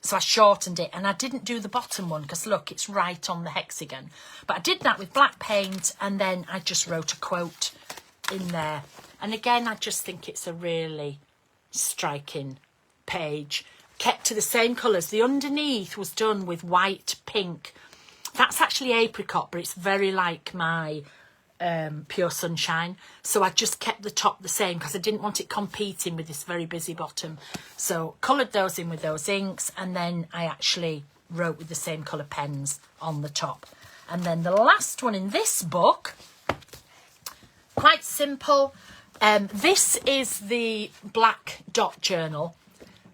So I shortened it, and I didn't do the bottom one because look, it's right on the hexagon. But I did that with black paint, and then I just wrote a quote in there. And again, I just think it's a really striking page. Kept to the same colours. The underneath was done with white, pink. That's actually apricot, but it's very like my Pure Sunshine. So I just kept the top the same because I didn't want it competing with this very busy bottom. So coloured those in with those inks, and then I actually wrote with the same colour pens on the top. And then the last one in this book, quite simple. This is the black dot journal.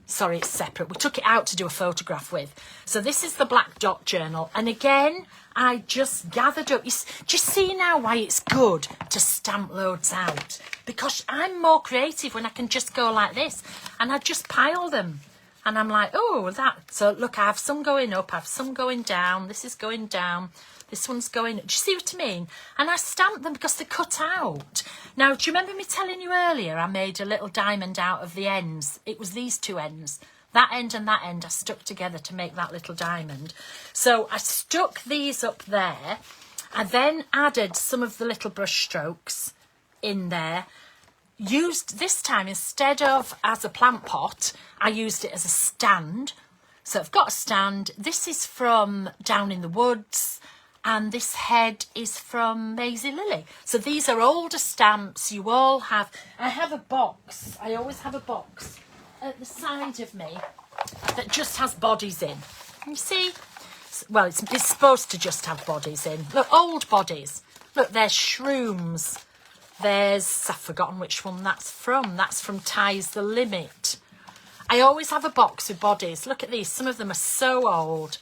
Sorry, it's separate. We took it out to do a photograph with. So this is the black dot journal. And again, I just gathered up. Do you see now why it's good to stamp loads out? Because I'm more creative when I can just go like this. And I just pile them. And I'm like, oh, that. So look, I have some going up. I have some going down. This is going down. This one's going. Do you see what I mean? And I stamped them because they're cut out. Now, do you remember me telling you earlier I made a little diamond out of the ends? It was these 2 ends. That end and that end I stuck together to make that little diamond. So I stuck these up there. I then added some of the little brush strokes in there. Used this time, instead of as a plant pot, I used it as a stand. So I've got a stand. This is from Down in the Woods. And this head is from Maisie Lily. So these are older stamps. You all have. I have a box. I always have a box at the side of me that just has bodies in. You see? Well, it's supposed to just have bodies in. Look, old bodies. Look, there's shrooms. There's, I've forgotten which one that's from. That's from Ties the Limit. I always have a box with bodies. Look at these. Some of them are so old,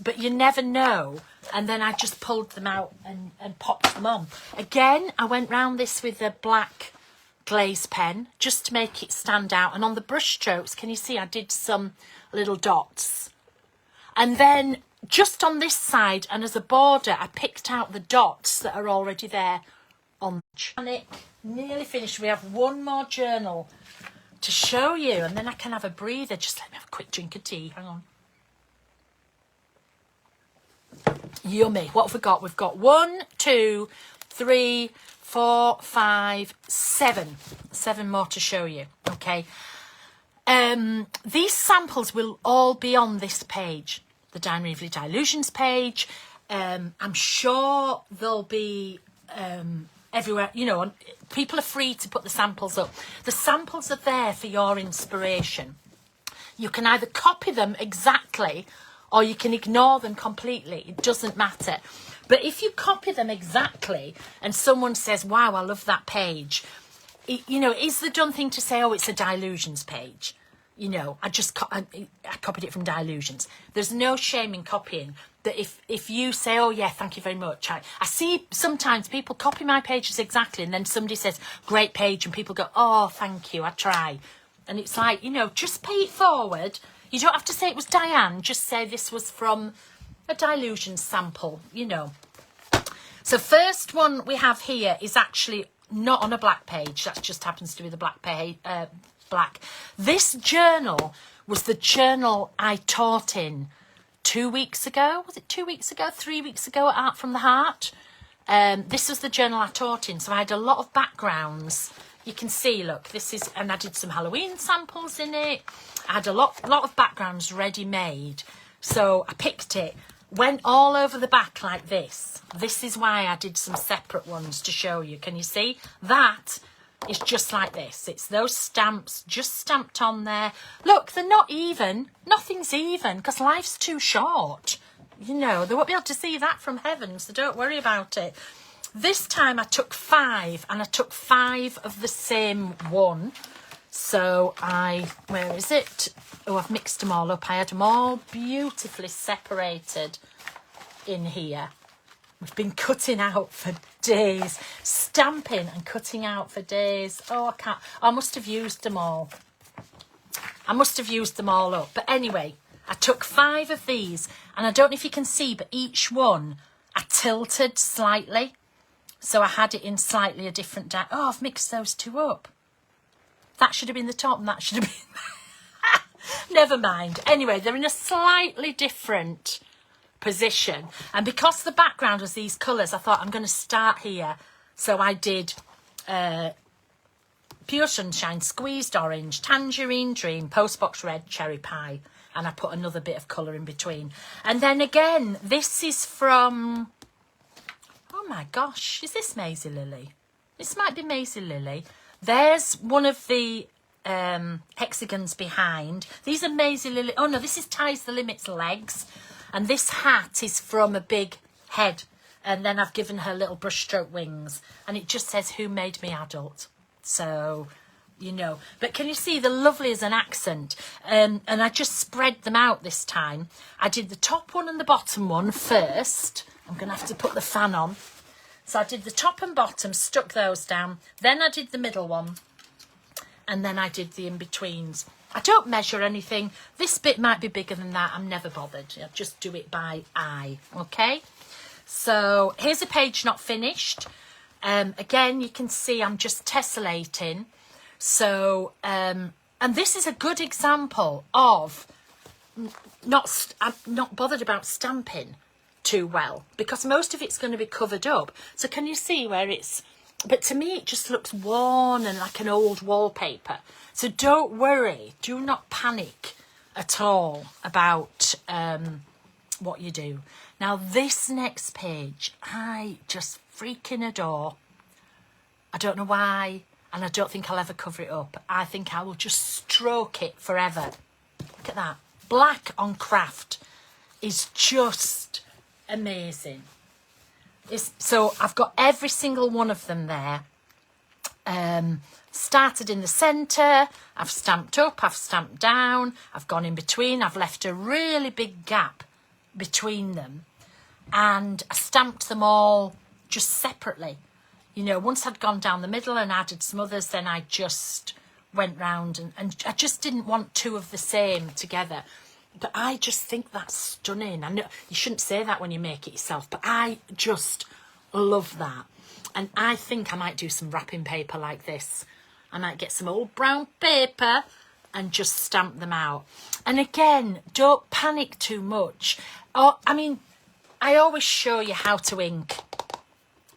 but you never know. And then I just pulled them out and popped them on. Again, I went round this with a black glaze pen just to make it stand out. And on the brush strokes, can you see I did some little dots? And then just on this side and as a border, I picked out the dots that are already there on the nearly finished. We have one more journal to show you, and then I can have a breather. Just let me have a quick drink of tea. Hang on. Yummy. What have we got? We've got 1, 2, 3, 4, 5, 7. 7 more to show you. Okay. These samples will all be on this page, the Diane Reevely Dylusions page. I'm sure they'll be everywhere. You know, people are free to put the samples up. The samples are there for your inspiration. You can either copy them exactly or you can ignore them completely. It doesn't matter. But if you copy them exactly and someone says, wow, I love that page, you know, is the done thing to say, oh, it's a Dylusions page? You know, I copied it from Dylusions. There's no shame in copying. That if you say, oh yeah, thank you very much. I see sometimes people copy my pages exactly, and then somebody says, great page, and people go, oh, thank you, I try. And it's like, you know, just pay it forward. You don't have to say it was Diane, just say this was from a Dylusions sample, you know. So first one we have here is actually not on a black page. That just happens to be the black page. This journal was the journal I taught in 2 weeks ago. Was it 2 weeks ago? 3 weeks ago at Art from the Heart. This was the journal I taught in. So I had a lot of backgrounds. You can see, look, this is, and I did some Halloween samples in it. I had a lot of backgrounds ready made. So I picked it, went all over the back like this. This is why I did some separate ones to show you. Can you see? That is just like this. It's those stamps just stamped on there. Look, they're not even. Nothing's even because life's too short. You know, they won't be able to see that from heaven, so don't worry about it. This time I took 5, and I took 5 of the same one. So where is it? Oh, I've mixed them all up. I had them all beautifully separated in here. We've been cutting out for days, stamping and cutting out for days. Oh, I can't. I must have used them all. I must have used them all up. But anyway, I took 5 of these, and I don't know if you can see, but each one I tilted slightly. So I had it in slightly a different oh, I've mixed those two up. That should have been the top and that should have been... Never mind. Anyway, they're in a slightly different position. And because the background was these colours, I thought I'm going to start here. So I did Pure Sunshine, Squeezed Orange, Tangerine Dream, Postbox Red, Cherry Pie. And I put another bit of colour in between. And then again, this is from... Oh my gosh, is this Maisie Lily? This might be Maisie Lily. There's one of the hexagons behind. These are Maisie Lily. Oh no, this is Ties the Limit's legs. And this hat is from a big head. And then I've given her little brushstroke wings. And it just says, who made me adult? So, you know. But can you see the lovely as an accent? And I just spread them out this time. I did the top one and the bottom one first. I'm going to have to put the fan on. So I did the top and bottom, stuck those down. Then I did the middle one. And then I did the in-betweens. I don't measure anything. This bit might be bigger than that. I'm never bothered. I just do it by eye. Okay? So here's a page not finished. Again, you can see I'm just tessellating. So, and this is a good example of I'm not bothered about stamping too well because most of it's going to be covered up. So can you see where it's, but to me it just looks worn and like an old wallpaper. So don't worry, do not panic at all about what you do. Now this next page I just freaking adore. I don't know why, and I don't think I'll ever cover it up. I think I will just stroke it forever. Look at that. Black on craft is just amazing. So I've got every single one of them there. Started in the centre, I've stamped up, I've stamped down, I've gone in between, I've left a really big gap between them, and I stamped them all just separately. You know, once I'd gone down the middle and added some others, then I just went round and I just didn't want 2 of the same together. But I just think that's stunning. I know you shouldn't say that when you make it yourself, but I just love that. And I think I might do some wrapping paper like this. I might get some old brown paper and just stamp them out. And again, don't panic too much. Or, I mean, I always show you how to ink,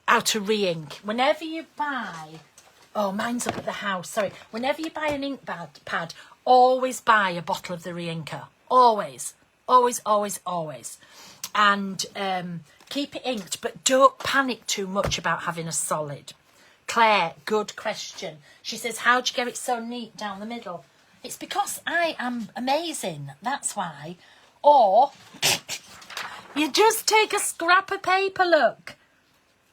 how to re-ink. Whenever you buy Oh, mine's up at the house. Sorry. Whenever you buy an ink pad, always buy a bottle of the re-inker. Always. Always, always, always. And keep it inked, but don't panic too much about having a solid. Claire, good question. She says, how'd you get it so neat down the middle? It's because I am amazing. That's why. Or you just take a scrap of paper, look,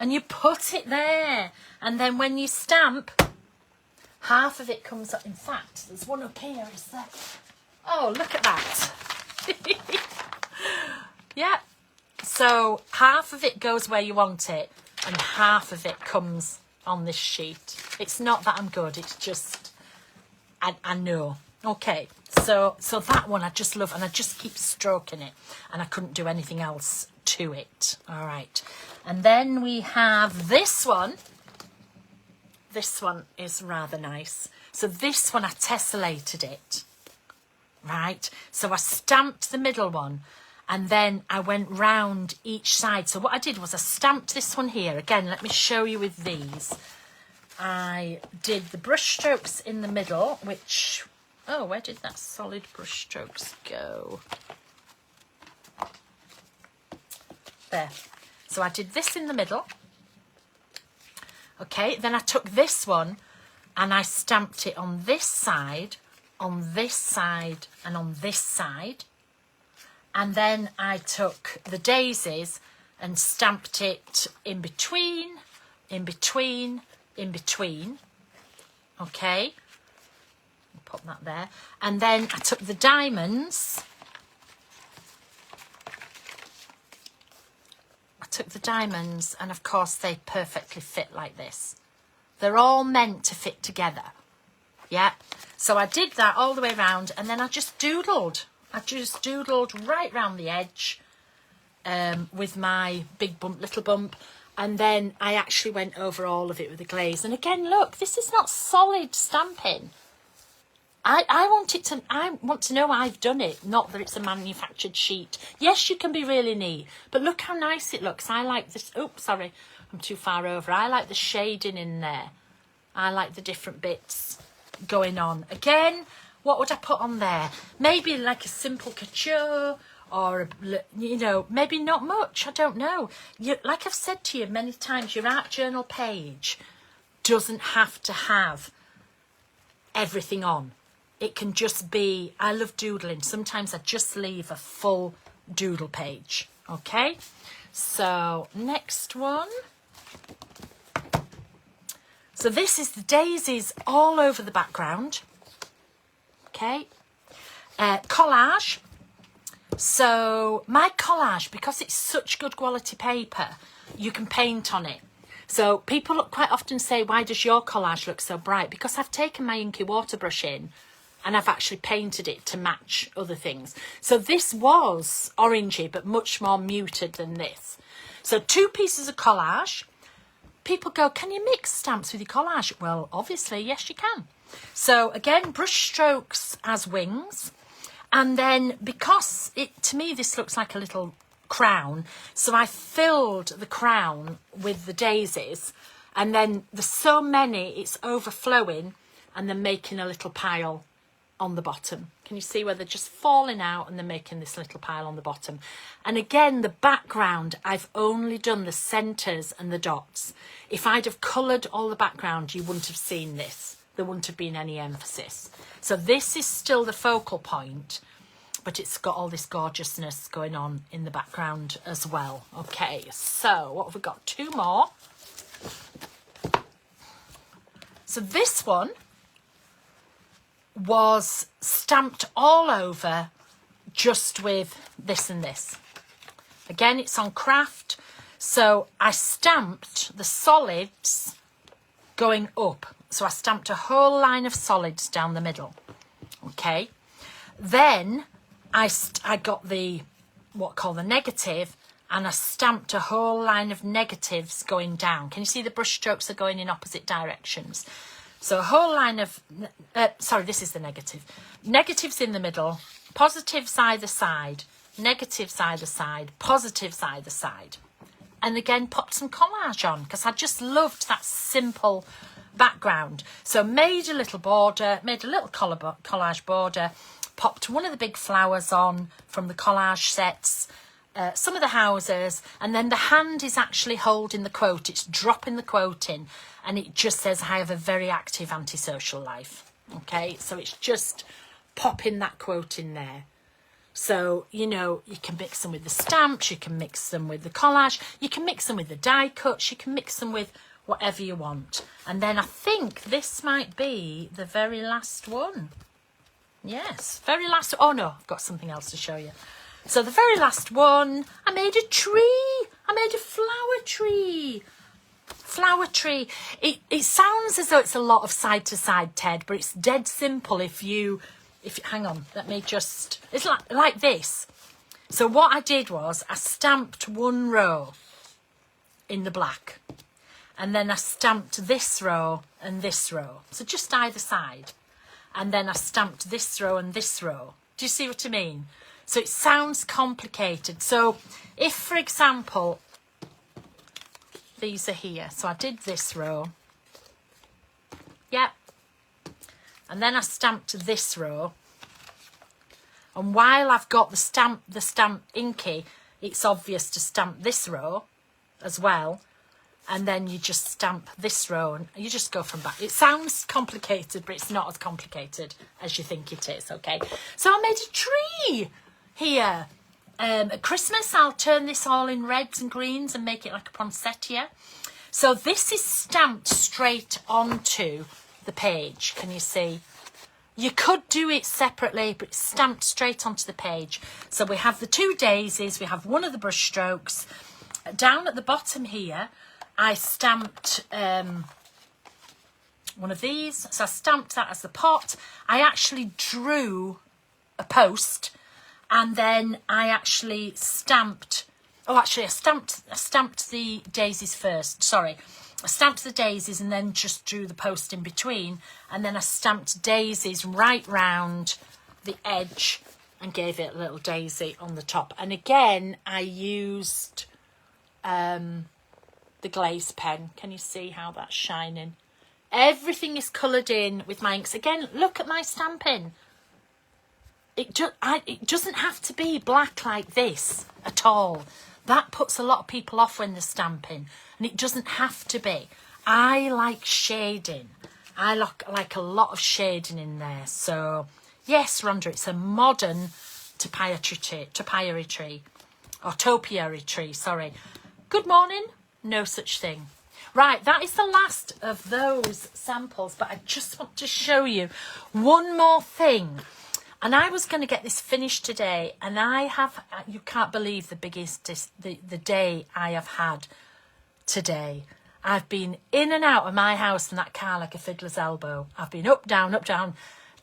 and you put it there. And then when you stamp, half of it comes up. In fact, there's one up here, is there? Oh, look at that. Yeah. So half of it goes where you want it, and half of it comes on this sheet. It's not that I'm good, it's just I know. Okay, so that one I just love, and I just keep stroking it, and I couldn't do anything else to it. All right, and then we have this one. This one is rather nice. So this one I tessellated it, right? So I stamped the middle one, and then I went round each side. So what I did was I stamped this one here. Again, let me show you with these. I did the brush strokes in the middle, which, oh, where did that solid brush strokes go? There. So I did this in the middle. Okay, then I took this one and I stamped it on this side, and on this side. And then I took the daisies and stamped it in between, in between, in between. Okay, put that there. And then I took the diamonds. And of course they perfectly fit like this. They're all meant to fit together. Yeah. So I did that all the way around, and then I just doodled. Right round the edge with my big bump, little bump. And then I actually went over all of it with a glaze. And again, look, this is not solid stamping. I want to know I've done it, not that it's a manufactured sheet. Yes, you can be really neat, but look how nice it looks. I like this. Oh, sorry, I'm too far over. I like the shading in there. I like the different bits going on. Again, what would I put on there? Maybe like a simple couture, or, you know, maybe not much. I don't know. Like I've said to you many times, your art journal page doesn't have to have everything on. It can just be, I love doodling. Sometimes I just leave a full doodle page. Okay, so next one. So this is the daisies all over the background. Okay, collage. So my collage, because it's such good quality paper, you can paint on it. So people quite often say, why does your collage look so bright? Because I've taken my inky water brush in and I've actually painted it to match other things. So this was orangey, but much more muted than this. So 2 pieces of collage. People go, can you mix stamps with your collage? Well, obviously, yes, you can. So again, brush strokes as wings. And then because to me, this looks like a little crown. So I filled the crown with the daisies. And then there's so many, it's overflowing and then making a little pile on the bottom. Can you see where they're just falling out and they're making this little pile on the bottom? And again, the background, I've only done the centres and the dots. If I'd have coloured all the background, you wouldn't have seen this. There wouldn't have been any emphasis. So this is still the focal point, but it's got all this gorgeousness going on in the background as well. Okay, so what have we got? 2 more. So this one was stamped all over just with this and this. Again, it's on craft. So I stamped the solids going up. So I stamped a whole line of solids down the middle. Okay. Then I got the, what I call the negative, and I stamped a whole line of negatives going down. Can you see the brush strokes are going in opposite directions? So a whole line of, sorry, this is the negative. Negatives in the middle, positives either side, negatives either side, positives either side. And again, popped some collage on because I just loved that simple background. So made a little border, made a little collage border, popped one of the big flowers on from the collage sets, some of the houses, and then the hand is actually holding the quote. It's dropping the quote in, and it just says, I have a very active antisocial life. Okay, so it's just popping that quote in there. So, you know, you can mix them with the stamps, you can mix them with the collage, you can mix them with the die cuts, you can mix them with whatever you want. And then I think this might be the very last one. Yes, very last. Oh no, I've got something else to show you. So the very last one, I made a tree. I made a flower tree. Flower tree. It sounds as though it's a lot of side to side, Ted, but it's dead simple if you hang on, let me just, it's like this. So what I did was I stamped one row in the black, and then I stamped this row and this row. So just either side. And then I stamped this row and this row. Do you see what I mean? So it sounds complicated. So if, for example, these are here. So I did this row. Yep. And then I stamped this row. And while I've got the stamp inky, it's obvious to stamp this row as well. And then you just stamp this row and you just go from back. It sounds complicated, but it's not as complicated as you think it is, okay? So I made a tree here. At Christmas, I'll turn this all in reds and greens and make it like a poinsettia. So this is stamped straight onto the page. Can you see? You could do it separately, but it's stamped straight onto the page. So we have the two daisies. We have one of the brush strokes. Down at the bottom here, I stamped one of these. So I stamped that as the pot. I actually drew a post, and then I actually stamped, I stamped the daisies first, sorry. I stamped the daisies and then just drew the post in between, and then I stamped daisies right round the edge and gave it a little daisy on the top. And again, I used the glaze pen. Can you see how that's shining? Everything is coloured in with my inks. Again, look at my stamping. It doesn't have to be black like this at all. That puts a lot of people off when they're stamping, and it doesn't have to be. I like shading. I like a lot of shading in there. So yes, Rhonda, it's a modern topiary tree, or topiary tree, sorry. Good morning. No such thing. Right, that is the last of those samples, but I just want to show you one more thing. And I was going to get this finished today, and I have, you can't believe the day I have had today. I've been in and out of my house in that car like a fiddler's elbow. I've been up, down, up, down.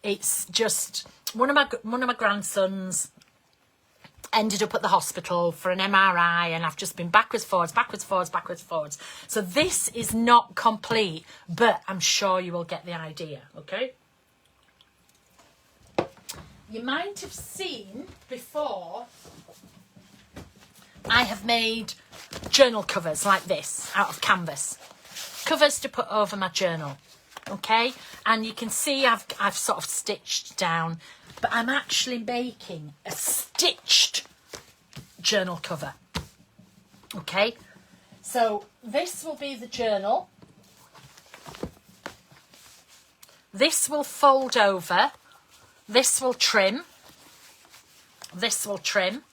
It's just, one of my grandsons ended up at the hospital for an MRI, and I've just been backwards, forwards, backwards, forwards, backwards, forwards. So this is not complete, but I'm sure you will get the idea, okay? You might have seen before, I have made journal covers like this out of canvas. Covers to put over my journal, okay? And you can see I've sort of stitched down, but I'm actually making a stitched journal cover, okay? So this will be the journal. This will fold over. This will trim. This will trim.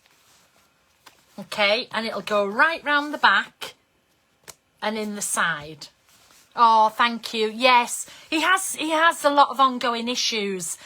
Okay, and it'll go right round the back and in the side. Oh, thank you. Yes, he has a lot of ongoing issues,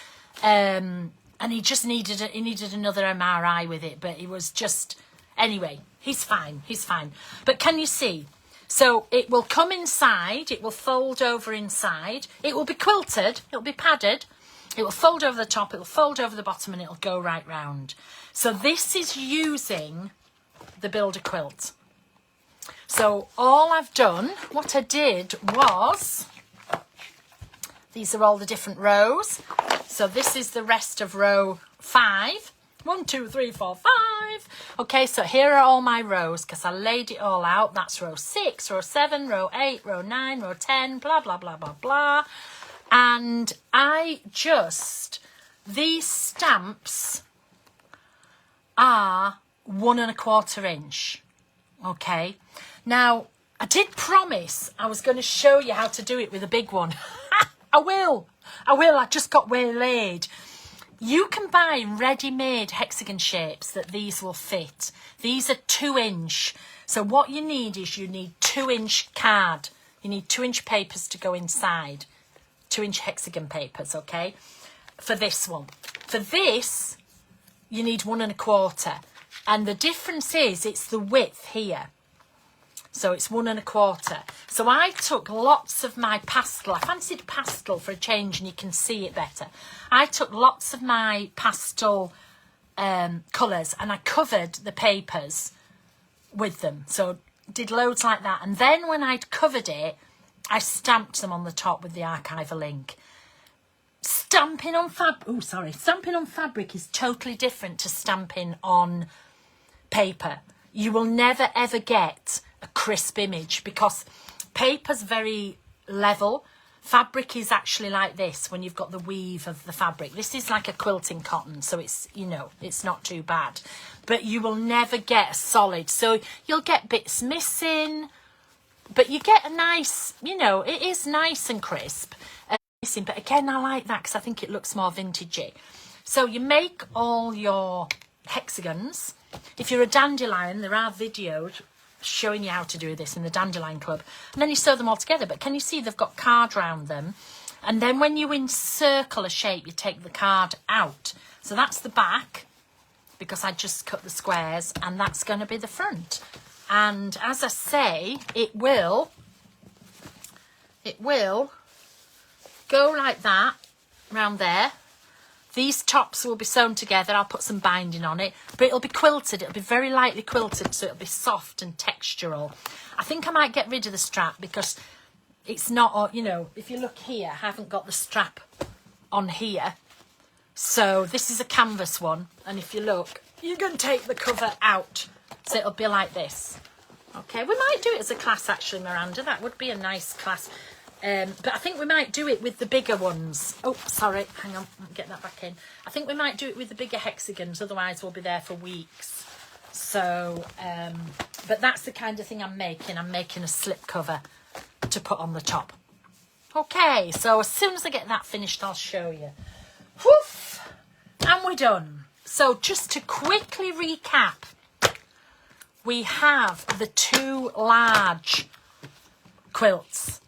and he just needed another MRI with it. But he was just, anyway, he's fine. He's fine. But can you see? So it will come inside. It will fold over inside. It will be quilted. It'll be padded. It will fold over the top, it will fold over the bottom, and it'll go right round. So this is using the Builder quilt. So all I've done, what I did was, these are all the different rows. So this is the rest of row 5. 1, 2, 3, 4, 5. Okay, so here are all my rows because I laid it all out. That's row 6, row 7, row 8, row 9, row 10, blah, blah, blah, blah, blah. And these stamps are 1 1/4 inch. Okay. Now, I did promise I was going to show you how to do it with a big one. I will. I just got waylaid. You can buy ready-made hexagon shapes that these will fit. These are 2 inch. So what you need is 2 inch card. You need 2 inch papers to go inside. 2 inch hexagon papers, okay? For this one. For this, you need 1 1/4. And the difference is it's the width here. So it's 1 1/4. So I took lots of my pastel. I fancied pastel for a change and you can see it better. I took lots of my pastel colours and I covered the papers with them. So did loads like that. And then when I'd covered it, I stamped them on the top with the archival ink. Stamping on fabric is totally different to stamping on paper. You will never ever get a crisp image because paper's very level. Fabric is actually like this when you've got the weave of the fabric. This is like a quilting cotton, so it's, you know, it's not too bad. But you will never get a solid. So you'll get bits missing, but you get a nice, you know, it is nice and crisp. But again, I like that because I think it looks more vintagey. So you make all your hexagons. If you're a dandelion, there are videos showing you how to do this in the Dandelion Club. And then you sew them all together. But can you see they've got card round them? And then when you encircle a shape, you take the card out. So that's the back, because I just cut the squares, and that's going to be the front. And as I say, it will go like that round there. These tops will be sewn together. I'll put some binding on it, but it'll be quilted. It'll be very lightly quilted, so it'll be soft and textural. I think I might get rid of the strap because it's not, you know, if you look here, I haven't got the strap on here. So this is a canvas one, and if you look, you can take the cover out, so it'll be like this. Okay, we might do it as a class actually, Miranda. That would be a nice class. But I think we might do it with the bigger ones. Oh, sorry, hang on, get that back in. I think we might do it with the bigger hexagons, otherwise we'll be there for weeks. So, but that's the kind of thing I'm making. I'm making a slip cover to put on the top. Okay, so as soon as I get that finished, I'll show you. Woof! And we're done. So just to quickly recap, we have the 2 large quilts.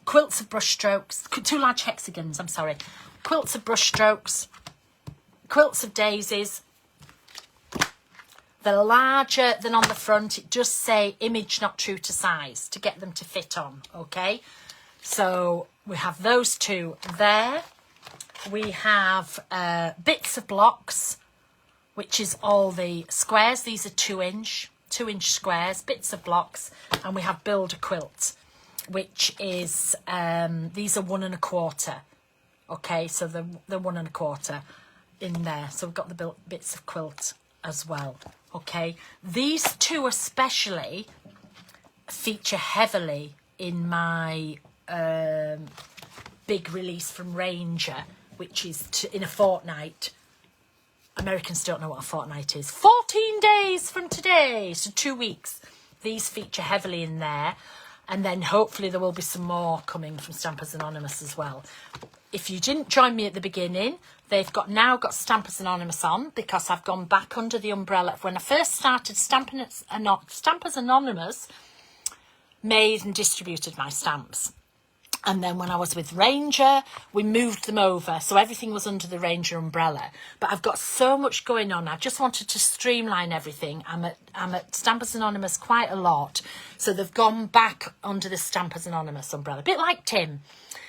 Quilts of brushstrokes, 2 large hexagons, I'm sorry. Quilts of brushstrokes, quilts of daisies. They're larger than on the front. It does say image not true to size to get them to fit on, okay? So we have those 2 there. We have bits of blocks, which is all the squares. These are 2 inch squares, bits of blocks, and we have build a quilt, which is, these are 1 1/4. Okay, so they're 1 1/4 in there. So we've got the bits of quilt as well. Okay, these 2 especially feature heavily in my big release from Ranger, which is in a fortnight. Americans don't know what a fortnight is. 14 days from today, so 2 weeks. These feature heavily in there. And then hopefully there will be some more coming from Stampers Anonymous as well. If you didn't join me at the beginning, they've now got Stampers Anonymous on, because I've gone back under the umbrella of when I first started. Stampers Anonymous made and distributed my stamps. And then when I was with Ranger, we moved them over. So everything was under the Ranger umbrella. But I've got so much going on. I just wanted to streamline everything. I'm at Stampers Anonymous quite a lot. So they've gone back under the Stampers Anonymous umbrella, a bit like Tim.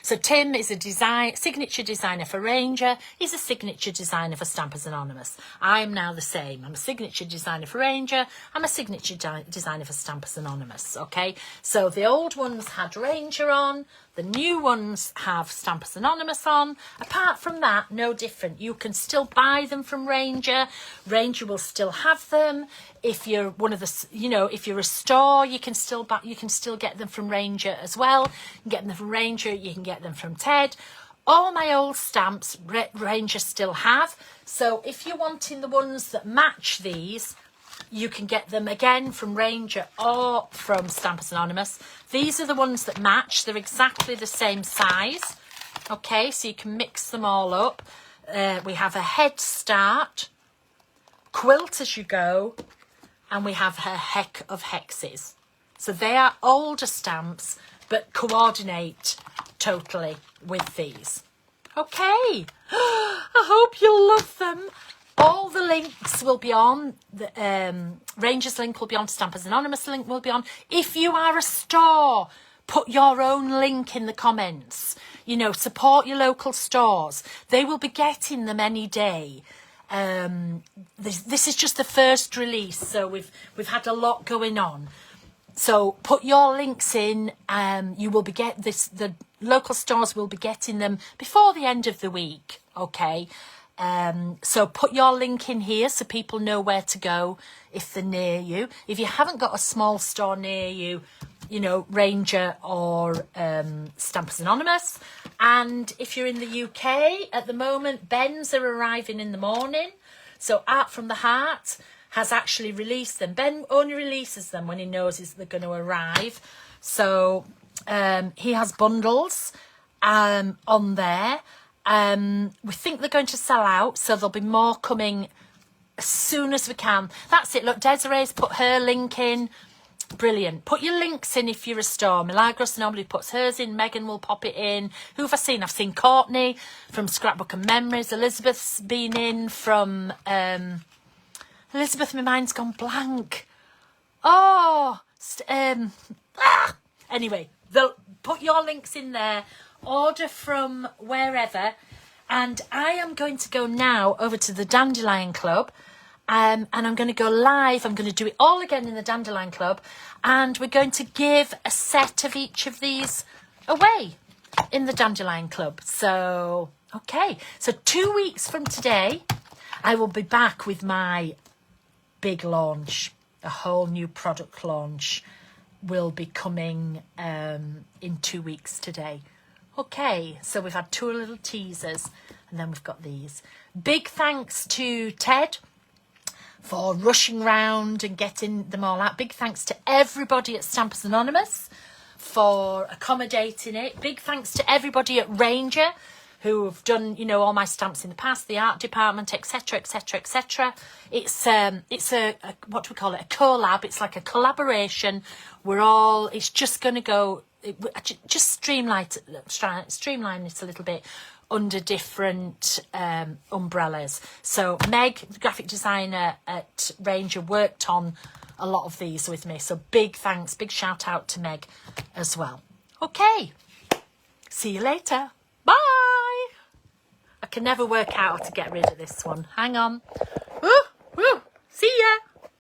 So Tim is a signature designer for Ranger. He's a signature designer for Stampers Anonymous. I am now the same. I'm a signature designer for Ranger. I'm a signature designer for Stampers Anonymous, okay? So the old ones had Ranger on. The new ones have Stampers Anonymous on. Apart from that, no different. You can still buy them from Ranger. Ranger will still have them. If you're one of the, if you're a store, you can still get them from Ranger as well. You can get them from Ranger. You can get them from Ted. All my old stamps, Ranger still have. So if you're wanting the ones that match these, you can get them again from Ranger or from Stampers Anonymous. These are the ones that match. They're exactly the same size. Okay, so you can mix them all up. We have a Head Start, Quilt As You Go, and we have a Heck of Hexes. So they are older stamps, but coordinate totally with these. Okay, I hope you'll love them. All the links will be on. The Ranger's link will be on. Stampers Anonymous link will be on. If you are a store, put your own link in the comments. Support your local stores. They will be getting them any day. This is just the first release, so we've had a lot going on. So put your links in. You will be the local stores will be getting them before the end of the week. Okay. So put your link in here so people know where to go if they're near you. If you haven't got a small store near you, Ranger or Stampers Anonymous. And if you're in the UK at the moment, Ben's are arriving in the morning. So Art from the Heart has actually released them. Ben only releases them when he knows they're going to arrive. So he has bundles on there. We think they're going to sell out, so there'll be more coming as soon as we can. That's it. Look, Desiree's put her link in. Brilliant. Put your links in if you're a store. Milagros normally puts hers in. Megan will pop it in. Who have I seen? I've seen Courtney from Scrapbook and Memories. Elizabeth's been in from... Elizabeth, my mind's gone blank. Oh! Anyway, put your links in there. Order from wherever. And I am going to go now over to the Dandelion Club. And I'm going to go live. I'm going to do it all again in the Dandelion Club. And we're going to give a set of each of these away in the Dandelion Club. So, okay. So 2 weeks from today, I will be back with my big launch. A whole new product launch will be coming in 2 weeks today. Okay, so we've had 2 little teasers. And then we've got these. Big thanks to Ted for rushing round and getting them all out. Big thanks to everybody at Stampers Anonymous for accommodating it. Big thanks to everybody at Ranger who have done, all my stamps in the past, the art department, etc., etc., etc. It's a what do we call it? A collab. It's like a collaboration. It's just going to go, just streamline it a little bit under different umbrellas. So Meg, the graphic designer at Ranger, worked on a lot of these with me. So big thanks, big shout out to Meg as well. Okay, see you later. Bye. I can never work out how to get rid of this one. Hang on.